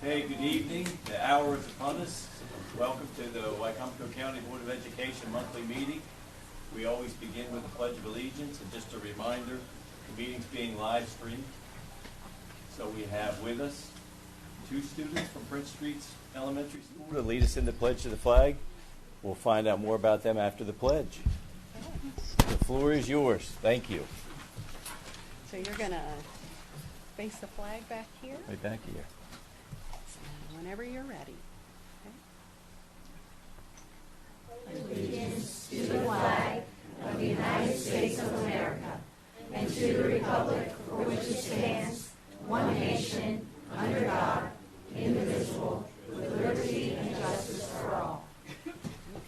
Hey, good evening. The hour is upon us. Welcome to the Wicomico County Board of Education monthly meeting. We always begin with the Pledge of Allegiance, and just a reminder, the meeting's being live streamed. So we have with us two students from Prince Street's elementary school to lead us in the pledge to the flag. We'll find out more about them after the pledge. The floor is yours. Thank you. So you're going to face the flag back here? Right back here. Whenever you're ready. Okay. Allegiance to the flag of the United States of America and to the republic for which it stands, one nation, under God, indivisible, with liberty and justice for all.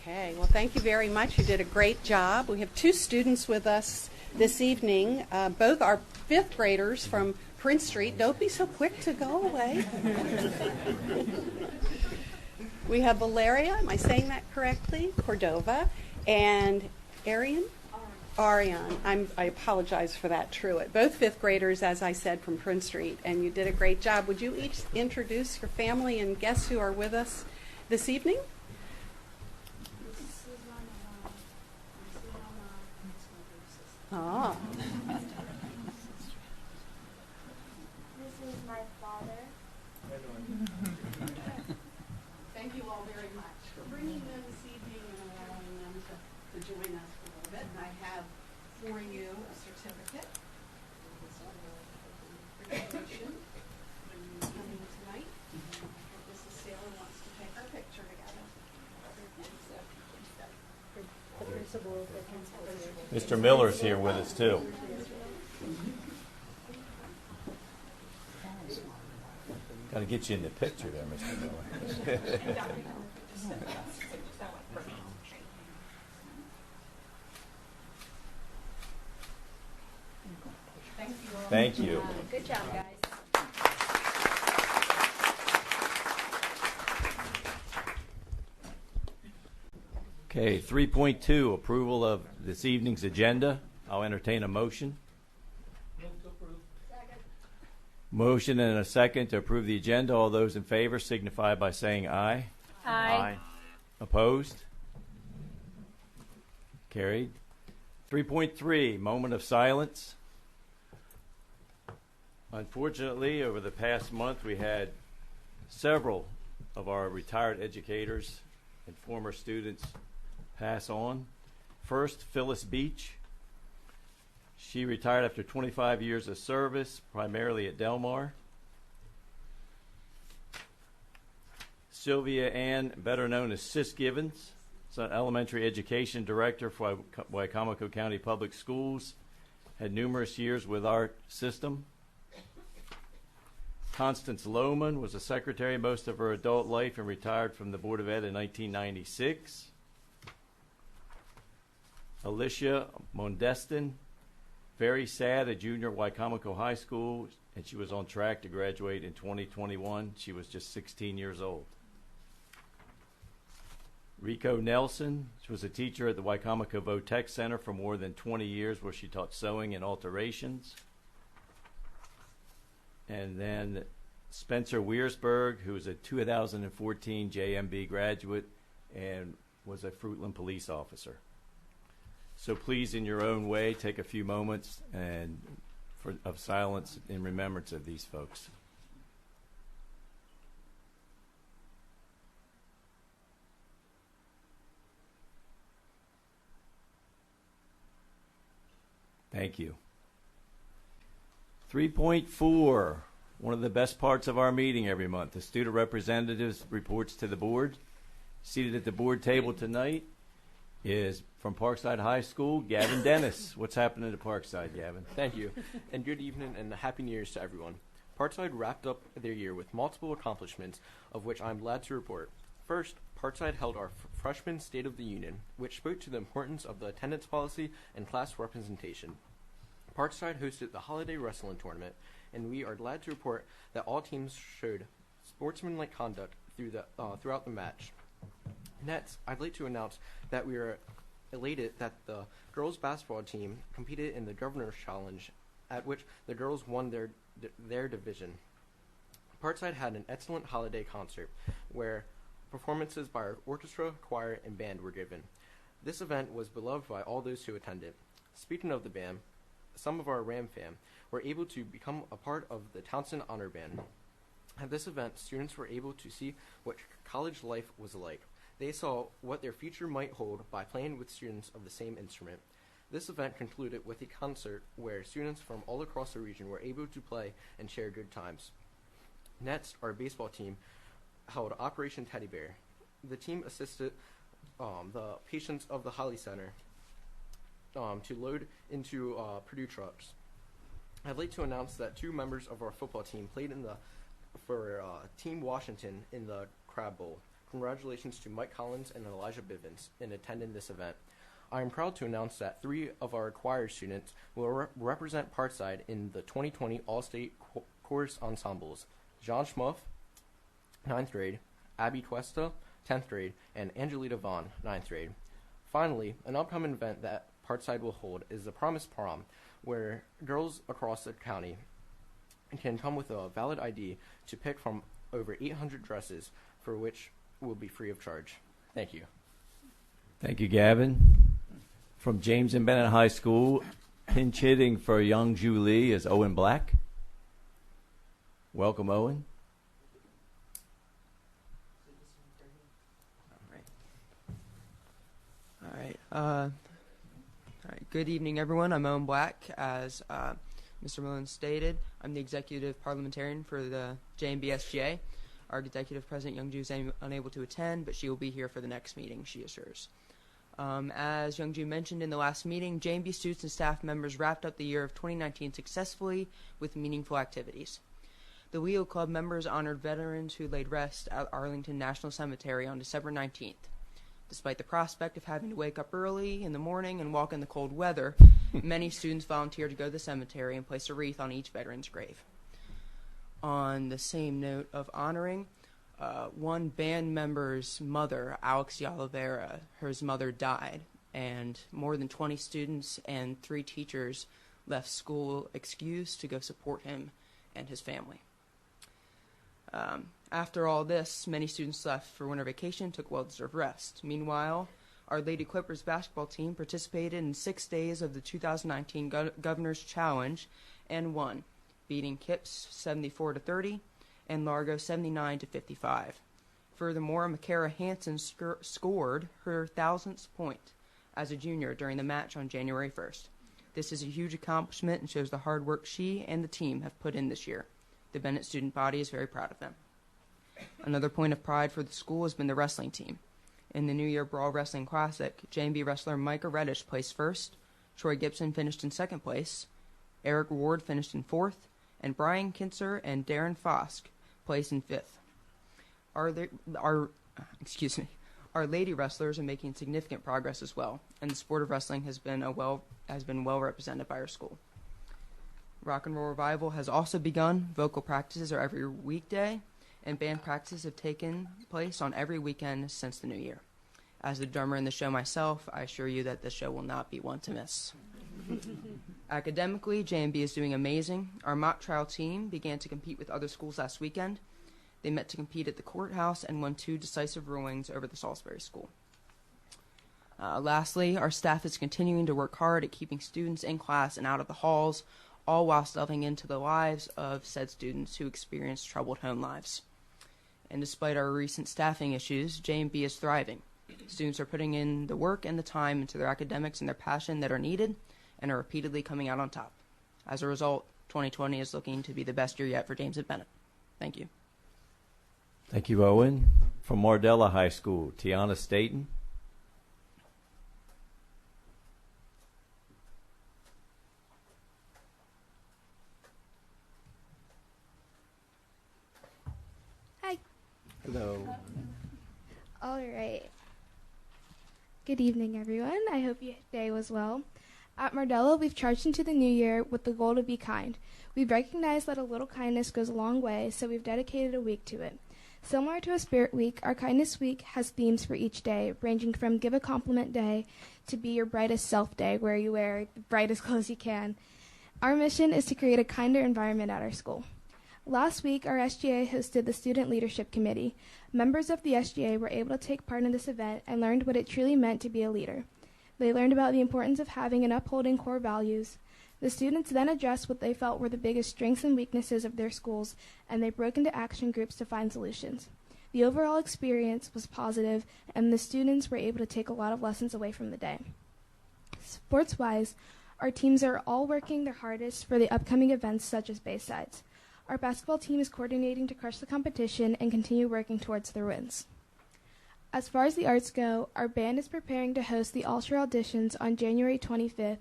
Okay, well, thank you very much. You did a great job. We have two students with us this evening. Both are fifth graders from Prince Street. Don't be so quick to go away. We have Valeria, am I saying that correctly? Cordova, and Arian? Arian. I apologize for that, Truett. Both fifth graders, as I said, from Prince Street, and you did a great job. Would you each introduce your family and guests who are with us this evening? Oh. This is my father. Thank you all very much for bringing them this evening and allowing them to join us for a little bit. And I have for you a certificate. Graduation. Coming tonight. Mrs. Saylor wants to take our picture together. Mr. Miller's here with us too. Got to get you in the picture there, Mr. Miller. Thank you. Good job, guys. Okay, 3.2, approval of this evening's agenda. I'll entertain a motion. Motion and a second to approve the agenda. All those in favor signify by saying aye. Aye. Opposed? Carried. 3.3, moment of silence. Unfortunately, over the past month, we had several of our retired educators and former students pass on. First, Phyllis Beach. She retired after 25 years of service, primarily at Del Mar. Sylvia Ann, better known as Sis Givens, is an elementary education director for Wicomico County Public Schools, had numerous years with our system. Constance Lohman was a secretary most of her adult life and retired from the Board of Ed in 1996. Alicia Mondestin, very sad, a junior at Wicomico High School, and she was on track to graduate in 2021. She was just 16 years old. Rico Nelson, she was a teacher at the Wicomico Votech Center for more than 20 years, where she taught sewing and alterations. And then Spencer Wiersberg, who was a 2014 JMB graduate and was a Fruitland police officer. So please, in your own way, take a few moments of silence in remembrance of these folks. Thank you. 3.4, one of the best parts of our meeting every month. The student representatives reports to the board. Seated at the board table tonight is from Parkside High School, Gavin Dennis. What's happening at Parkside, Gavin? Thank you, and good evening and Happy New Year's to everyone. Parkside wrapped up their year with multiple accomplishments, of which I'm glad to report. First, Parkside held our freshman State of the Union, which spoke to the importance of the attendance policy and class representation. Parkside hosted the Holiday Wrestling Tournament, and we are glad to report that all teams showed sportsmanlike conduct throughout the match. Next, I'd like to announce that we are elated that the girls basketball team competed in the Governor's Challenge, at which the girls won their division. Parkside had an excellent holiday concert where performances by our orchestra, choir, and band were given. This event was beloved by all those who attended. Speaking of the band, some of our Ram fam were able to become a part of the Townsend Honor Band. At this event, students were able to see what college life was like. They saw what their future might hold by playing with students of the same instrument. This event concluded with a concert where students from all across the region were able to play and share good times. Next, our baseball team held Operation Teddy Bear. The team assisted the patients of the Holly Center to load into Purdue trucks. I'd like to announce that 2 members of our football team played for Team Washington in the Crab Bowl. Congratulations to Mike Collins and Elijah Bivens in attending this event. I am proud to announce that 3 of our choir students will represent Parkside in the 2020 All-State Chorus Ensembles. John Schmuff, 9th grade, Abby Cuesta, 10th grade, and Angelita Vaughn, 9th grade. Finally, an upcoming event that Parkside will hold is the Promise Prom, where girls across the county can come with a valid ID to pick from over 800 dresses, for which will be free of charge. Thank you. Thank you, Gavin. From James and Bennett High School, pinch hitting for young Julie is Owen Black. Welcome, Owen. All right. Good evening, everyone. I'm Owen Black. As Mr. Malone stated, I'm the executive parliamentarian for the JMBSGA. Our executive president, Young Ju, is unable to attend, but she will be here for the next meeting, she assures. As Young Ju mentioned in the last meeting, JMB students and staff members wrapped up the year of 2019 successfully with meaningful activities. The WEO Club members honored veterans who laid rest at Arlington National Cemetery on December 19th. Despite the prospect of having to wake up early in the morning and walk in the cold weather, many students volunteered to go to the cemetery and place a wreath on each veteran's grave. On the same note of honoring, one band member's mother, Alex Yalavera, her mother died, and more than 20 students and 3 teachers left school excused to go support him and his family. After all this, many students left for winter vacation, took well-deserved rest. Meanwhile, our Lady Clippers basketball team participated in 6 days of the 2019 Governor's Challenge and won, beating Kips 74-30 and Largo 79-55. Furthermore, Makara Hansen scored her 1,000th point as a junior during the match on January 1st. This is a huge accomplishment and shows the hard work she and the team have put in this year. The Bennett student body is very proud of them. Another point of pride for the school has been the wrestling team. In the New Year Brawl Wrestling Classic, JMB wrestler Micah Reddish placed first, Troy Gibson finished in second place, Eric Ward finished in fourth, and Brian Kinzer and Darren Fosk placed in fifth. Our lady wrestlers are making significant progress as well, and the sport of wrestling has been well represented by our school. Rock and Roll Revival has also begun. Vocal practices are every weekday, and band practices have taken place on every weekend since the new year. As the drummer in the show myself, I assure you that the show will not be one to miss. Academically, JMB is doing amazing. Our mock trial team began to compete with other schools last weekend. They met to compete at the courthouse and won 2 decisive rulings over the Salisbury School. Lastly, our staff is continuing to work hard at keeping students in class and out of the halls, all while delving into the lives of said students who experience troubled home lives. And despite our recent staffing issues, JMB is thriving. Students are putting in the work and the time into their academics and their passion that are needed and are repeatedly coming out on top. As a result, 2020 is looking to be the best year yet for James and Bennett. Thank you. Thank you, Owen. From Mardella High School, Tiana Staten. Hi. Hello. All right. Good evening, everyone. I hope your day was well. At Mardella, we've charged into the new year with the goal to be kind. We've recognized that a little kindness goes a long way, so we've dedicated a week to it. Similar to a Spirit Week, our Kindness Week has themes for each day, ranging from Give a Compliment Day to Be Your Brightest Self Day, where you wear the brightest clothes you can. Our mission is to create a kinder environment at our school. Last week, our SGA hosted the Student Leadership Committee. Members of the SGA were able to take part in this event and learned what it truly meant to be a leader. They learned about the importance of having and upholding core values. The students then addressed what they felt were the biggest strengths and weaknesses of their schools, and they broke into action groups to find solutions. The overall experience was positive, and the students were able to take a lot of lessons away from the day. Sports-wise, our teams are all working their hardest for the upcoming events such as Baysides. Our basketball team is coordinating to crush the competition and continue working towards their wins. As far as the arts go, our band is preparing to host the All-Star Auditions on January 25th.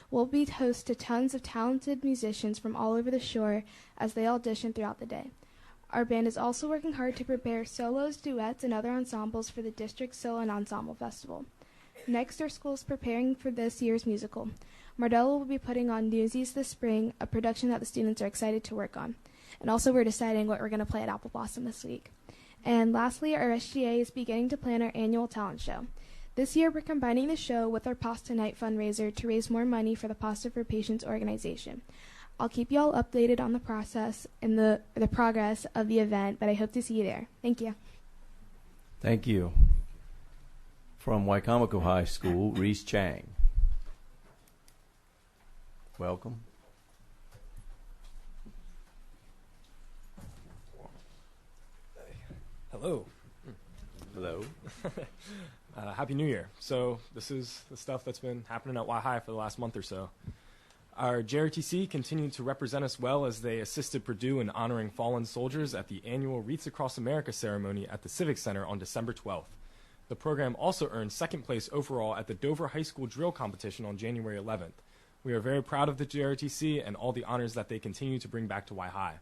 We'll be host to tons of talented musicians from all over the shore as they audition throughout the day. Our band is also working hard to prepare solos, duets, and other ensembles for the District Solo and Ensemble Festival. Next, our school is preparing for this year's musical. Mardello will be putting on Newsies this spring, a production that the students are excited to work on. And also we're deciding what we're going to play at Apple Blossom this week. And lastly, our SGA is beginning to plan our annual talent show. This year, we're combining the show with our Pasta Night fundraiser to raise more money for the Pasta for Patients organization. I'll keep you all updated on the process and the progress of the event, but I hope to see you there. Thank you. Thank you. From Wicomico High School, Reese Chang. Welcome. Hello. Hello. Happy New Year. So this is the stuff that's been happening at Y-High for the last month or so. Our JRTC continued to represent us well as they assisted Purdue in honoring fallen soldiers at the annual Wreaths Across America ceremony at the Civic Center on December 12th. The program also earned second place overall at the Dover High School Drill Competition on January 11th. We are very proud of the JRTC and all the honors that they continue to bring back to Y-High.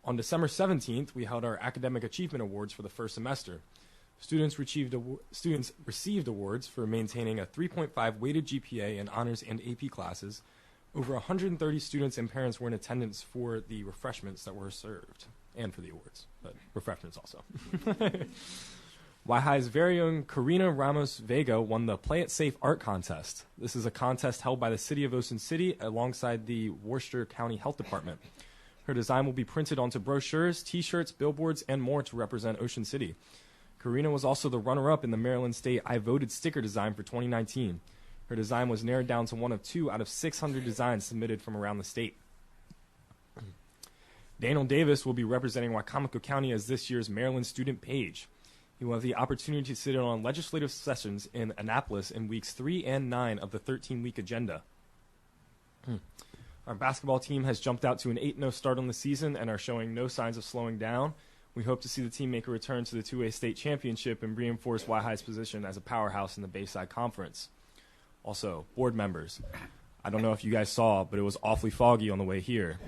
On December 17th, we held our Academic Achievement Awards for the first semester. Students received awards for maintaining a 3.5 weighted GPA in honors and AP classes. Over 130 students and parents were in attendance for the refreshments that were served, and for the awards, but refreshments also. Y-High's very own Karina Ramos Vega won the Play It Safe Art Contest. This is a contest held by the City of Ocean City alongside the Worcester County Health Department. Her design will be printed onto brochures, T-shirts, billboards, and more to represent Ocean City. Karina was also the runner-up in the Maryland State I Voted sticker design for 2019. Her design was narrowed down to one of 2 out of 600 designs submitted from around the state. Daniel Davis will be representing Wicomico County as this year's Maryland Student Page. He will have the opportunity to sit in on legislative sessions in Annapolis in weeks 3 and 9 of the 13-week agenda. Our basketball team has jumped out to an 8-0 start on the season and are showing no signs of slowing down. We hope to see the team make a return to the 2A state championship and reinforce Y-High's position as a powerhouse in the Bayside Conference. Also, board members, I don't know if you guys saw, but it was awfully foggy on the way here.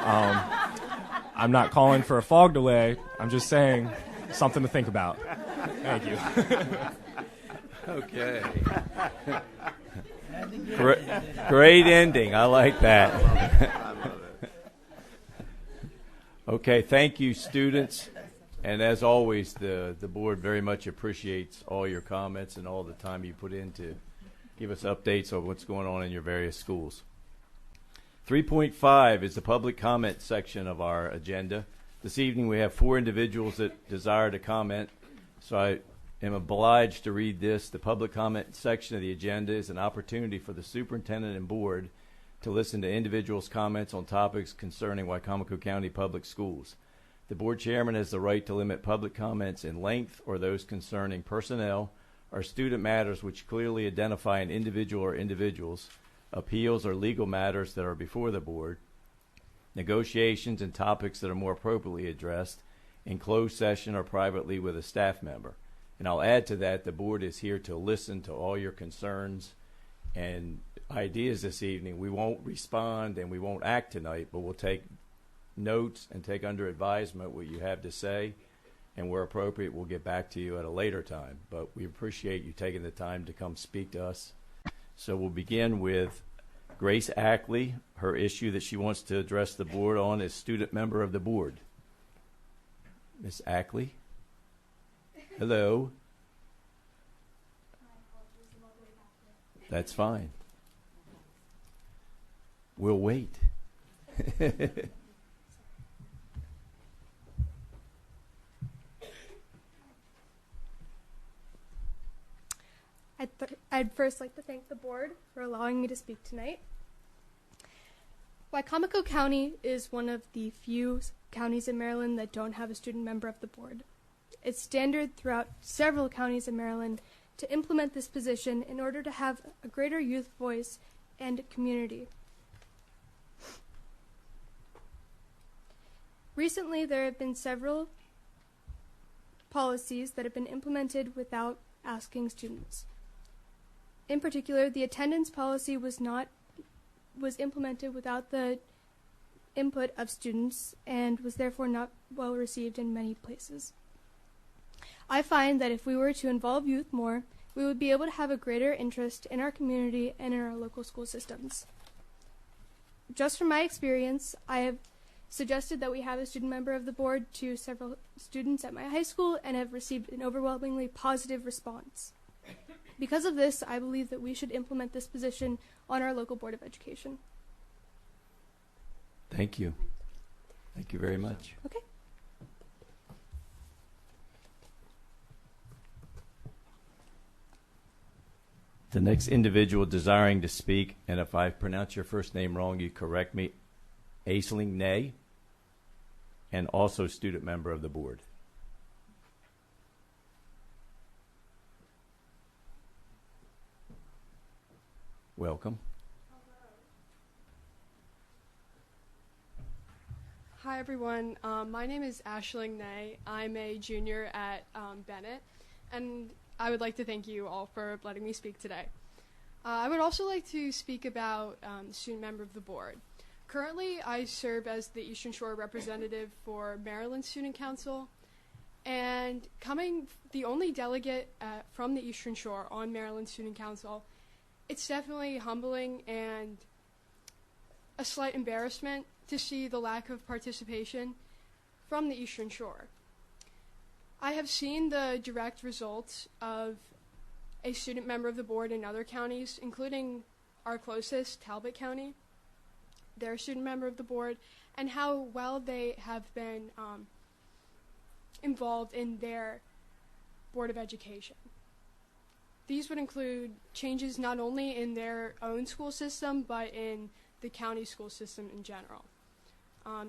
I'm not calling for a fog delay. I'm just saying something to think about. Thank you. Okay. Great ending. I like that. Okay, thank you, students. And as always, the board very much appreciates all your comments and all the time you put in to give us updates on what's going on in your various schools. 3.5 is the public comment section of our agenda. This evening we have 4 individuals that desire to comment, so I am obliged to read this. The public comment section of the agenda is an opportunity for the superintendent and board to listen to individuals' comments on topics concerning Wicomico County Public Schools. The board chairman has the right to limit public comments in length or those concerning personnel or student matters which clearly identify an individual or individuals, appeals or legal matters that are before the board, negotiations and topics that are more appropriately addressed in closed session or privately with a staff member. And I'll add to that, the board is here to listen to all your concerns and ideas this evening. We won't respond and we won't act tonight, but we'll take notes and take under advisement what you have to say, and where appropriate, we'll get back to you at a later time. But we appreciate you taking the time to come speak to us. So we'll begin with Grace Ackley. Her issue that she wants to address the board on is student member of the board. Miss Ackley? Hello? That's fine. We'll wait. I'd first like to thank the board for allowing me to speak tonight. Wicomico County is one of the few counties in Maryland that don't have a student member of the board. It's standard throughout several counties in Maryland to implement this position in order to have a greater youth voice and community. Recently, there have been several policies that have been implemented without asking students. In particular, the attendance policy was implemented without the input of students and was therefore not well received in many places. I find that if we were to involve youth more, we would be able to have a greater interest in our community and in our local school systems. Just from my experience, I have suggested that we have a student member of the board to several students at my high school and have received an overwhelmingly positive response. Because of this, I believe that we should implement this position on our local Board of Education. Thank you. Thank you very much. Okay. The next individual desiring to speak, and if I pronounce your first name wrong, you correct me, Aisling Nay, and also student member of the board. Welcome. Hi everyone, my name is Aisling Nay. I'm a junior at Bennett, and I would like to thank you all for letting me speak today. I would also like to speak about student member of the board. Currently, I serve as the Eastern Shore representative for Maryland Student Council, and coming the only delegate from the Eastern Shore on Maryland Student Council, it's definitely humbling and a slight embarrassment to see the lack of participation from the Eastern Shore. I have seen the direct results of a student member of the board in other counties, including our closest, Talbot County, their student member of the board, and how well they have been involved in their Board of Education. These would include changes not only in their own school system, but in the county school system in general.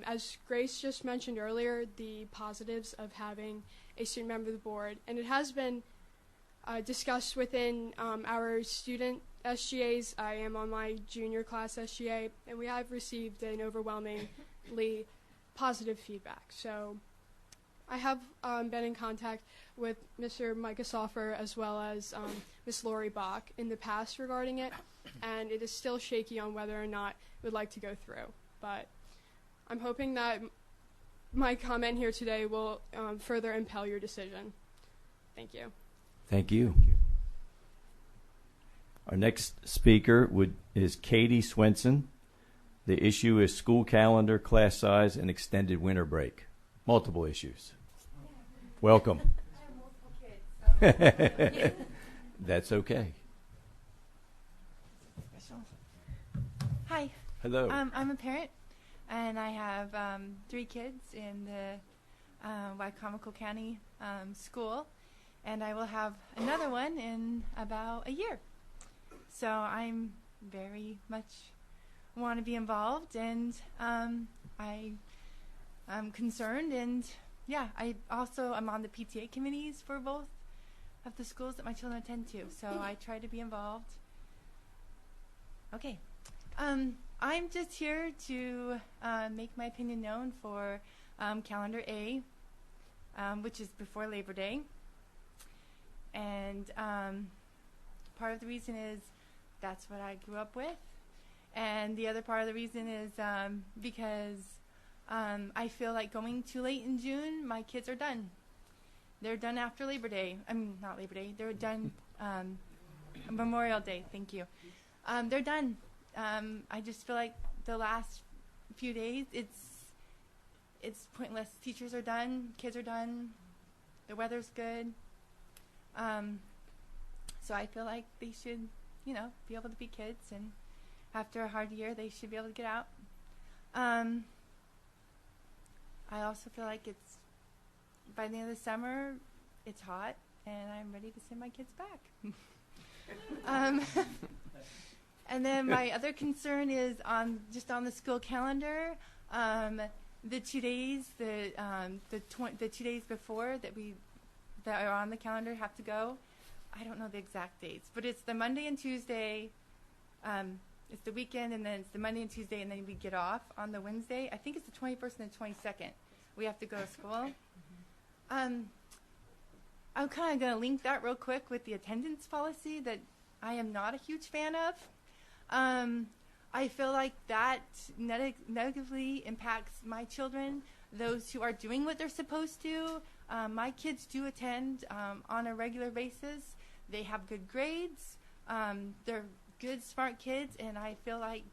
As Grace just mentioned earlier, the positives of having a student member of the board, and it has been discussed within our student SGAs. I am on my junior class SGA, and we have received an overwhelmingly positive feedback. So I have been in contact with Mr. Micah Soffer as well as Ms. Lori Bach in the past regarding it, and it is still shaky on whether or not it would like to go through. But I'm hoping that my comment here today will further impel your decision. Thank you. Thank you. Our next speaker is Katie Swenson. The issue is school calendar, class size, and extended winter break. Multiple issues. Welcome. I have multiple kids. That's okay. Hi. Hello. I'm a parent, and I have 3 kids in the Wicomico County school, and I will have another one in about a year. So I'm very much want to be involved, and I'm concerned, and yeah, I'm on the PTA committees for both of the schools that my children attend to, so I try to be involved. Okay. I'm just here to make my opinion known for Calendar A, which is before Labor Day. And part of the reason is that's what I grew up with. And the other part of the reason is because I feel like going too late in June, my kids are done. They're done after Labor Day. I mean, not Labor Day. They're done Memorial Day. Thank you. They're done. I just feel like the last few days, it's pointless. Teachers are done. Kids are done. The weather's good. So I feel like they should, be able to be kids, and after a hard year, they should be able to get out. I also feel like it's by the end of the summer, it's hot, and I'm ready to send my kids back. Um, and then my other concern is just on the school calendar. The 2 days, the 2 days before that are on the calendar have to go. I don't know the exact dates, but it's the Monday and Tuesday. It's the weekend, and then it's the Monday and Tuesday, and then we get off on the Wednesday. I think it's the 21st and the 22nd. We have to go to school. I'm kind of going to link that real quick with the attendance policy that I am not a huge fan of. I feel like that negatively impacts my children, those who are doing what they're supposed to. My kids do attend on a regular basis. They have good grades. They're good, smart kids, and I feel like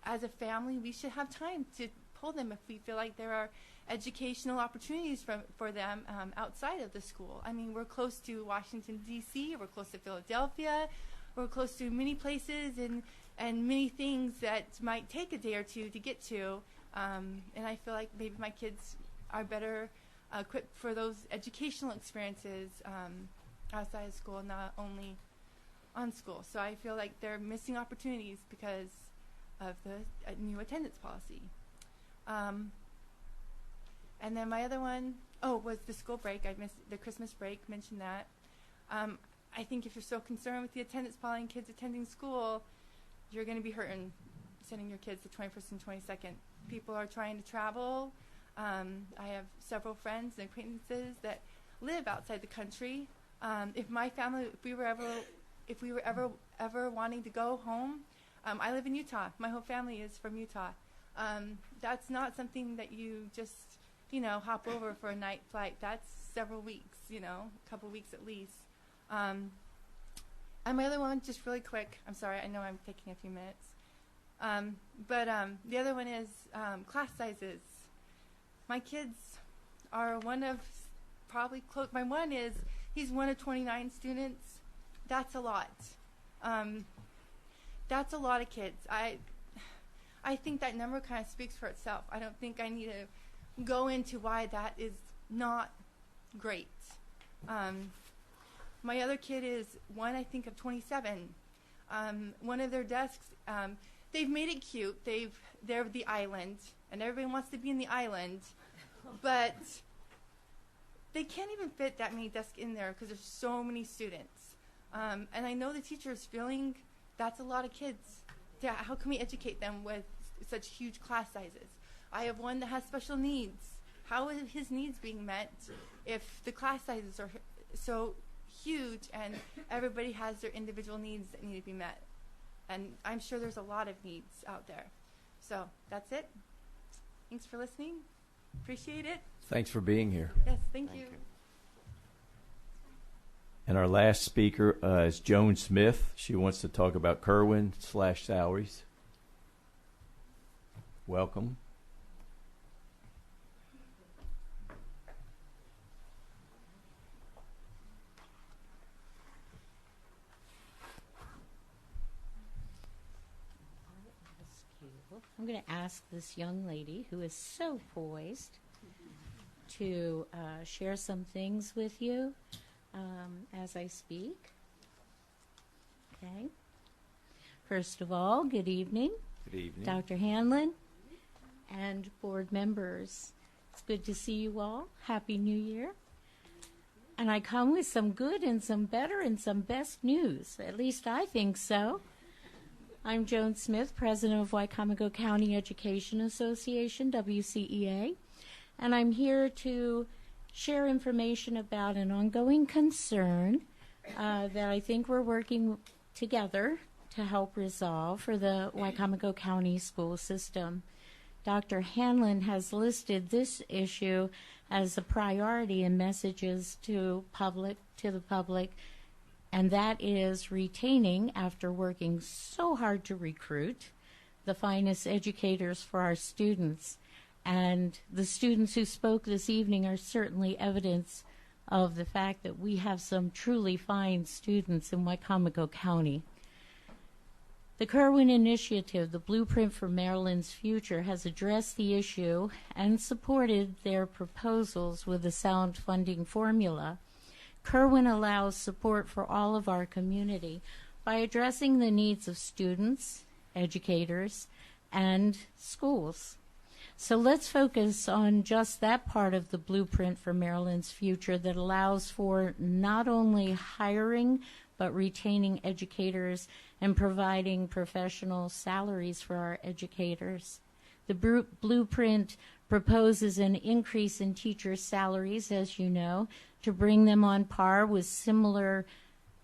as a family, we should have time to pull them if we feel like there are educational opportunities for them outside of the school. I mean, we're close to Washington, D.C., we're close to Philadelphia, we're close to many places and many things that might take a day or two to get to. And I feel like maybe my kids are better equipped for those educational experiences outside of school, not only on school. So I feel like they're missing opportunities because of the new attendance policy. And then my other one, was the school break. I missed the Christmas break, mentioned that. I think if you're so concerned with the attendance policy and kids attending school, you're going to be hurting sending your kids the 21st and 22nd. People are trying to travel. I have several friends and acquaintances that live outside the country. If my family, if we were ever wanting to go home, I live in Utah. My whole family is from Utah. That's not something that you just, hop over for a night flight. That's several weeks, a couple weeks at least. And my other one, just really quick, I'm sorry, I know I'm taking a few minutes. But the other one is class sizes. My kids are one of probably close. My one is, he's one of 29 students. That's a lot. That's a lot of kids. I think that number kind of speaks for itself. I don't think I need to go into why that is not great. My other kid is one, I think, of 27. One of their desks, they've made it cute. They're the island, and everybody wants to be in the island, but they can't even fit that many desks in there because there's so many students. And I know the teacher is feeling that's a lot of kids. Yeah, how can we educate them with such huge class sizes? I have one that has special needs. How is his needs being met if the class sizes are so huge and everybody has their individual needs that need to be met? And I'm sure there's a lot of needs out there. So that's it. Thanks for listening. Appreciate it. Thanks for being here. Yes, thank you. And our last speaker is Joan Smith. She wants to talk about Kerwin/salaries. Welcome. I'm going to ask this young lady, who is so poised, to share some things with you as I speak. Okay. First of all, good evening. Good evening. Dr. Hanlon and board members. It's good to see you all. Happy New Year. And I come with some good and some better and some best news. At least I think so. I'm Joan Smith, president of Wicomico County Education Association, WCEA, and I'm here to share information about an ongoing concern that I think we're working together to help resolve for the Wicomico County school system. Dr. Hanlon has listed this issue as a priority in messages to the public, and that is retaining, after working so hard to recruit, the finest educators for our students. And the students who spoke this evening are certainly evidence of the fact that we have some truly fine students in Wicomico County. The Kerwin Initiative, the Blueprint for Maryland's Future, has addressed the issue and supported their proposals with a sound funding formula. Kerwin allows support for all of our community by addressing the needs of students, educators, and schools. So let's focus on just that part of the blueprint for Maryland's future that allows for not only hiring but retaining educators and providing professional salaries for our educators. The blueprint proposes an increase in teachers' salaries, as you know, to bring them on par with similar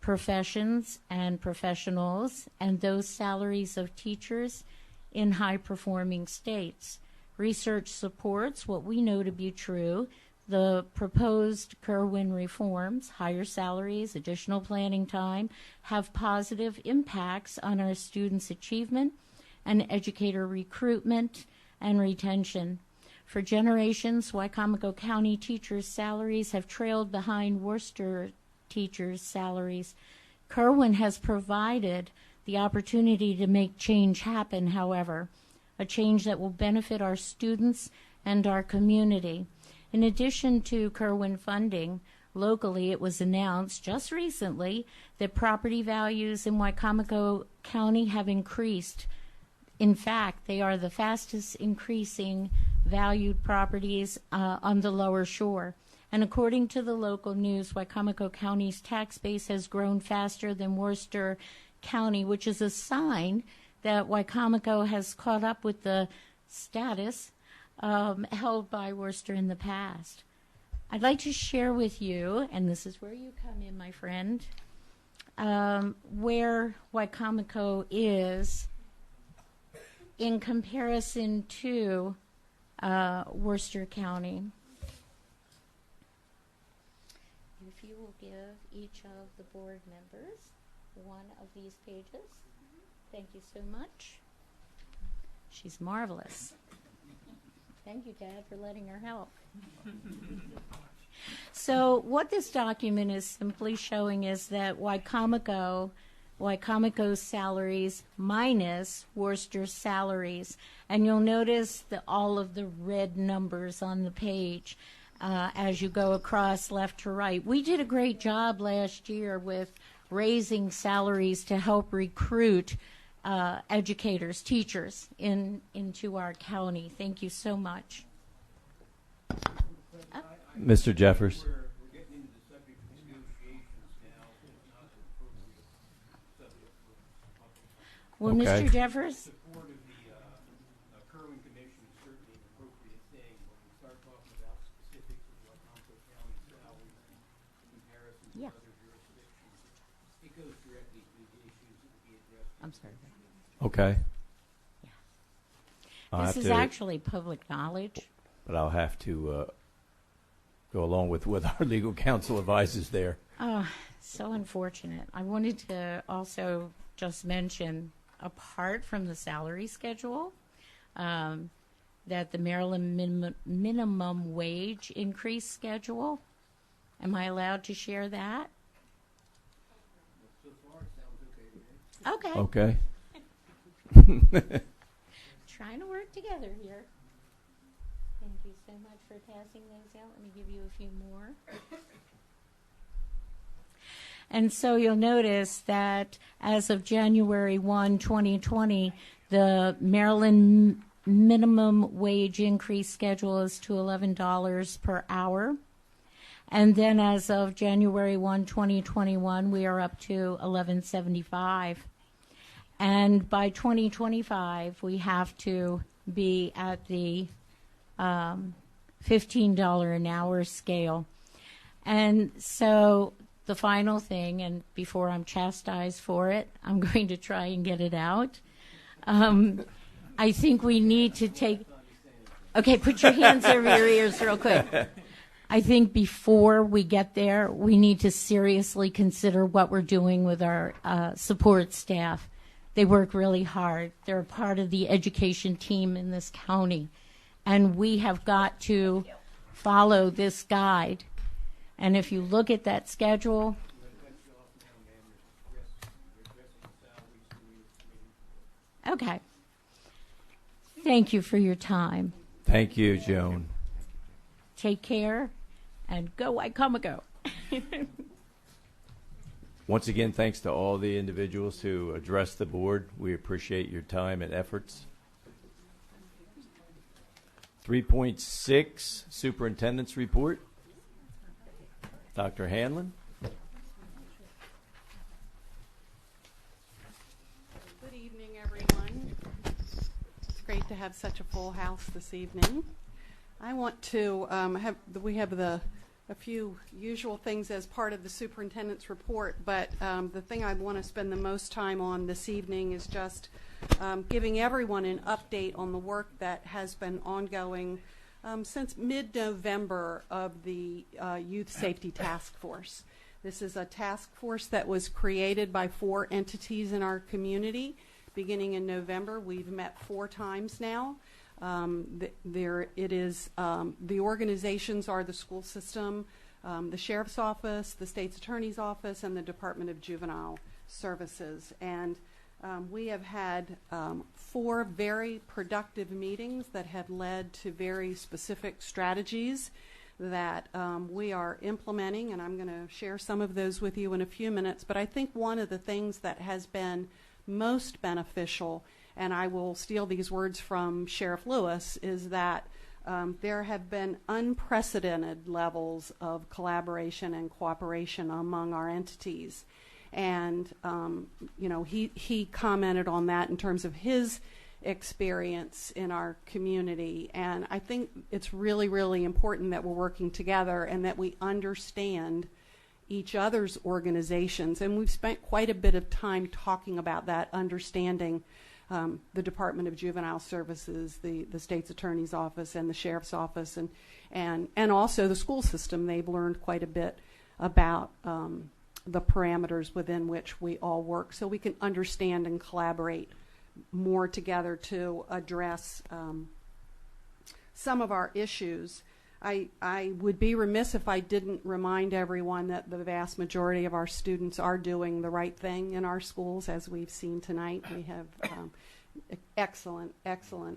professions and professionals and those salaries of teachers in high-performing states. Research supports what we know to be true. The proposed Kerwin reforms, higher salaries, additional planning time, have positive impacts on our students' achievement and educator recruitment and retention. For generations, Wicomico County teachers' salaries have trailed behind Worcester teachers' salaries. Kerwin has provided the opportunity to make change happen, however, a change that will benefit our students and our community. In addition to Kerwin funding, locally it was announced just recently that property values in Wicomico County have increased. In fact, they are the fastest increasing valued properties on the lower shore. And according to the local news, Wicomico County's tax base has grown faster than Worcester County, which is a sign that Wicomico has caught up with the status held by Worcester in the past. I'd like to share with you, and this is where you come in, my friend, where Wicomico is in comparison to Worcester County. If you will give each of the board members one of these pages. Thank you so much. She's marvelous. Thank you, Dad, for letting her help. So what this document is simply showing is that Wicomico's salaries minus Worcester's salaries. And you'll notice all of the red numbers on the page as you go across left to right. We did a great job last year with raising salaries to help recruit educators, teachers into our county. Thank you so much. Mr. Jeffers. We're getting into the subject of negotiations now. It's not the appropriate subject for Well, Okay. Mr. Jeffers? support of the Kerwin Commission is certainly an appropriate thing. When we start talking about specifics of Wicomico County salaries in comparison to Yeah. other jurisdictions, it goes directly to the issues that will be addressed. I'm sorry. Okay. Yeah. I'll This have is to- actually public knowledge. But I'll have to go along with what our legal counsel advises there. So unfortunate. I wanted to also just mention, apart from the salary schedule, that the Maryland minimum wage increase schedule, am I allowed to share that? So far, it sounds okay to me. Okay. Okay. Trying to work together here. Thank you so much for passing those out. Let me give you a few more. And so you'll notice that as of January 1, 2020, the Maryland minimum wage increase schedule is to $11 per hour. And then as of January 1, 2021, we are up to $11.75. And by 2025, we have to be at the $15 an hour scale. And so the final thing, and before I'm chastised for it, I'm going to try and get it out. I think we need to take... Okay, put your hands over your ears real quick. I think before we get there, we need to seriously consider what we're doing with our support staff. They work really hard. They're a part of the education team in this county. And we have got to follow this guide. And if you look at that schedule... Okay. Thank you for your time. Thank you, Joan. Take care, and go Wicomico. Once again, thanks to all the individuals who addressed the board. We appreciate your time and efforts. 3.6, Superintendent's Report. Dr. Hanlon. Good evening, everyone. It's great to have such a full house this evening. I want to we have a few usual things as part of the superintendent's report, but the thing I want to spend the most time on this evening is just giving everyone an update on the work that has been ongoing since mid-November of the Youth Safety Task Force. This is a task force that was created by 4 entities in our community beginning in November. We've met 4 times now. The organizations are the school system, the sheriff's office, the state's attorney's office, and the Department of Juvenile Services. And we have had 4 very productive meetings that have led to very specific strategies that we are implementing, and I'm going to share some of those with you in a few minutes. But I think one of the things that has been most beneficial, and I will steal these words from Sheriff Lewis, is that there have been unprecedented levels of collaboration and cooperation among our entities. And, he commented on that in terms of his experience in our community. And I think it's really, really important that we're working together and that we understand each other's organizations. And we've spent quite a bit of time talking about that, understanding the Department of Juvenile Services, the state's attorney's office, and the sheriff's office, and also the school system. They've learned quite a bit about the parameters within which we all work, so we can understand and collaborate more together to address some of our issues. I would be remiss if I didn't remind everyone that the vast majority of our students are doing the right thing in our schools, as we've seen tonight. We have excellent,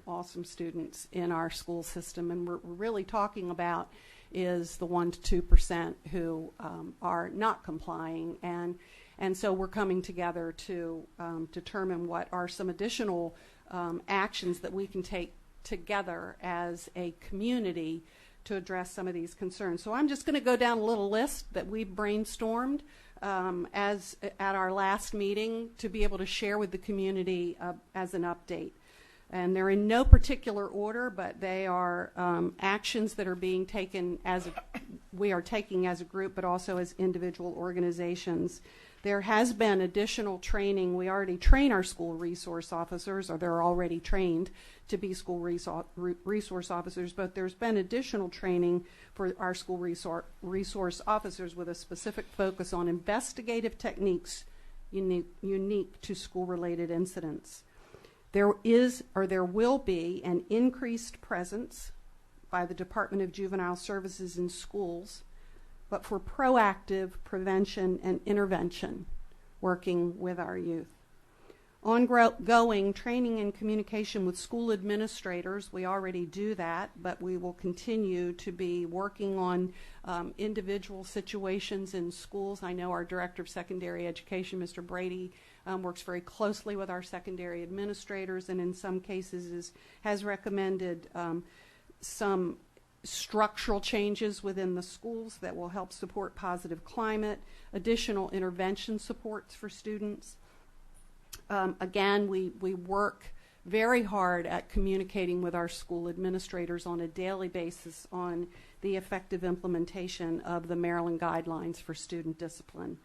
awesome students in our school system, and we're really talking about is the 1% to 2% who are not complying, and so we're coming together to determine what are some additional actions that we can take together as a community to address some of these concerns. So I'm just going to go down a little list that we brainstormed as at our last meeting to be able to share with the community as an update. And they're in no particular order, but they are actions that are being taken we are taking as a group, but also as individual organizations. There has been additional training. We already train our school resource officers, or they're already trained to be school resource officers, but there's been additional training for our school resource officers with a specific focus on investigative techniques unique to school-related incidents. There will be an increased presence by the Department of Juvenile Services in schools, but for proactive prevention and intervention, working with our youth. Ongoing training and communication with school administrators. We already do that, but we will continue to be working on individual situations in schools. I know our Director of Secondary Education, Mr. Brady, works very closely with our secondary administrators, and in some cases has recommended some structural changes within the schools that will help support positive climate, additional intervention supports for students. Again, we work very hard at communicating with our school administrators on a daily basis on the effective implementation of the Maryland guidelines for student discipline.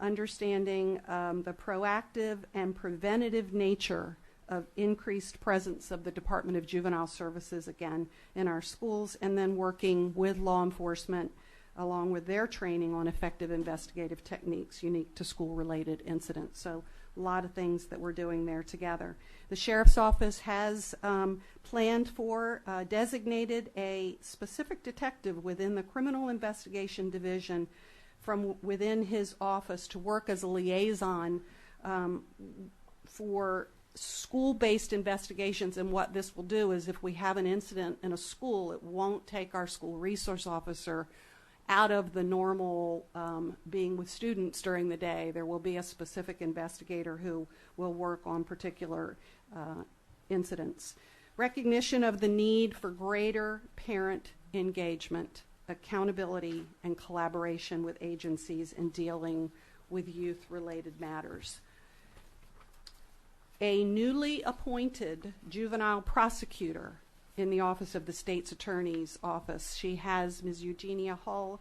Understanding the proactive and preventative nature of increased presence of the Department of Juvenile Services, again, in our schools, and then working with law enforcement along with their training on effective investigative techniques unique to school-related incidents. So a lot of things that we're doing there together. The Sheriff's Office has planned for, designated a specific detective within the Criminal Investigation Division from within his office to work as a liaison for school-based investigations. And what this will do is if we have an incident in a school, it won't take our school resource officer out of the normal being with students during the day. There will be a specific investigator who will work on particular incidents. Recognition of the need for greater parent engagement, accountability, and collaboration with agencies in dealing with youth-related matters. A newly appointed juvenile prosecutor in the Office of the State's Attorney's Office. Ms. Eugenia Hull,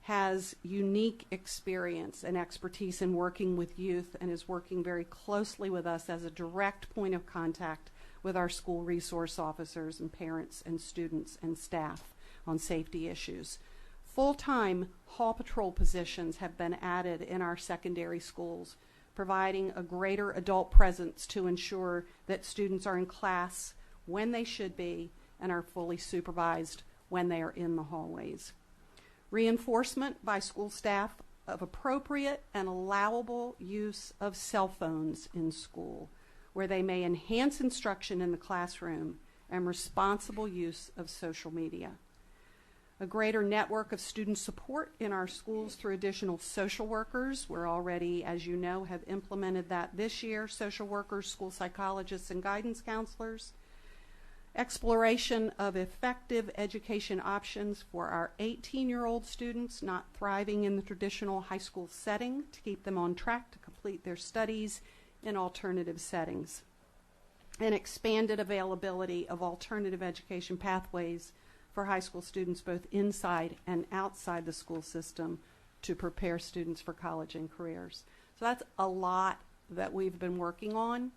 has unique experience and expertise in working with youth and is working very closely with us as a direct point of contact with our school resource officers and parents and students and staff on safety issues. Full-time hall patrol positions have been added in our secondary schools, providing a greater adult presence to ensure that students are in class when they should be and are fully supervised when they are in the hallways. Reinforcement by school staff of appropriate and allowable use of cell phones in school, where they may enhance instruction in the classroom, and responsible use of social media. A greater network of student support in our schools through additional social workers. We're already, as you know, have implemented that this year, social workers, school psychologists, and guidance counselors. Exploration of effective education options for our 18-year-old students not thriving in the traditional high school setting to keep them on track to complete their studies in alternative settings. And expanded availability of alternative education pathways for high school students both inside and outside the school system to prepare students for college and careers. So that's a lot that we've been working on,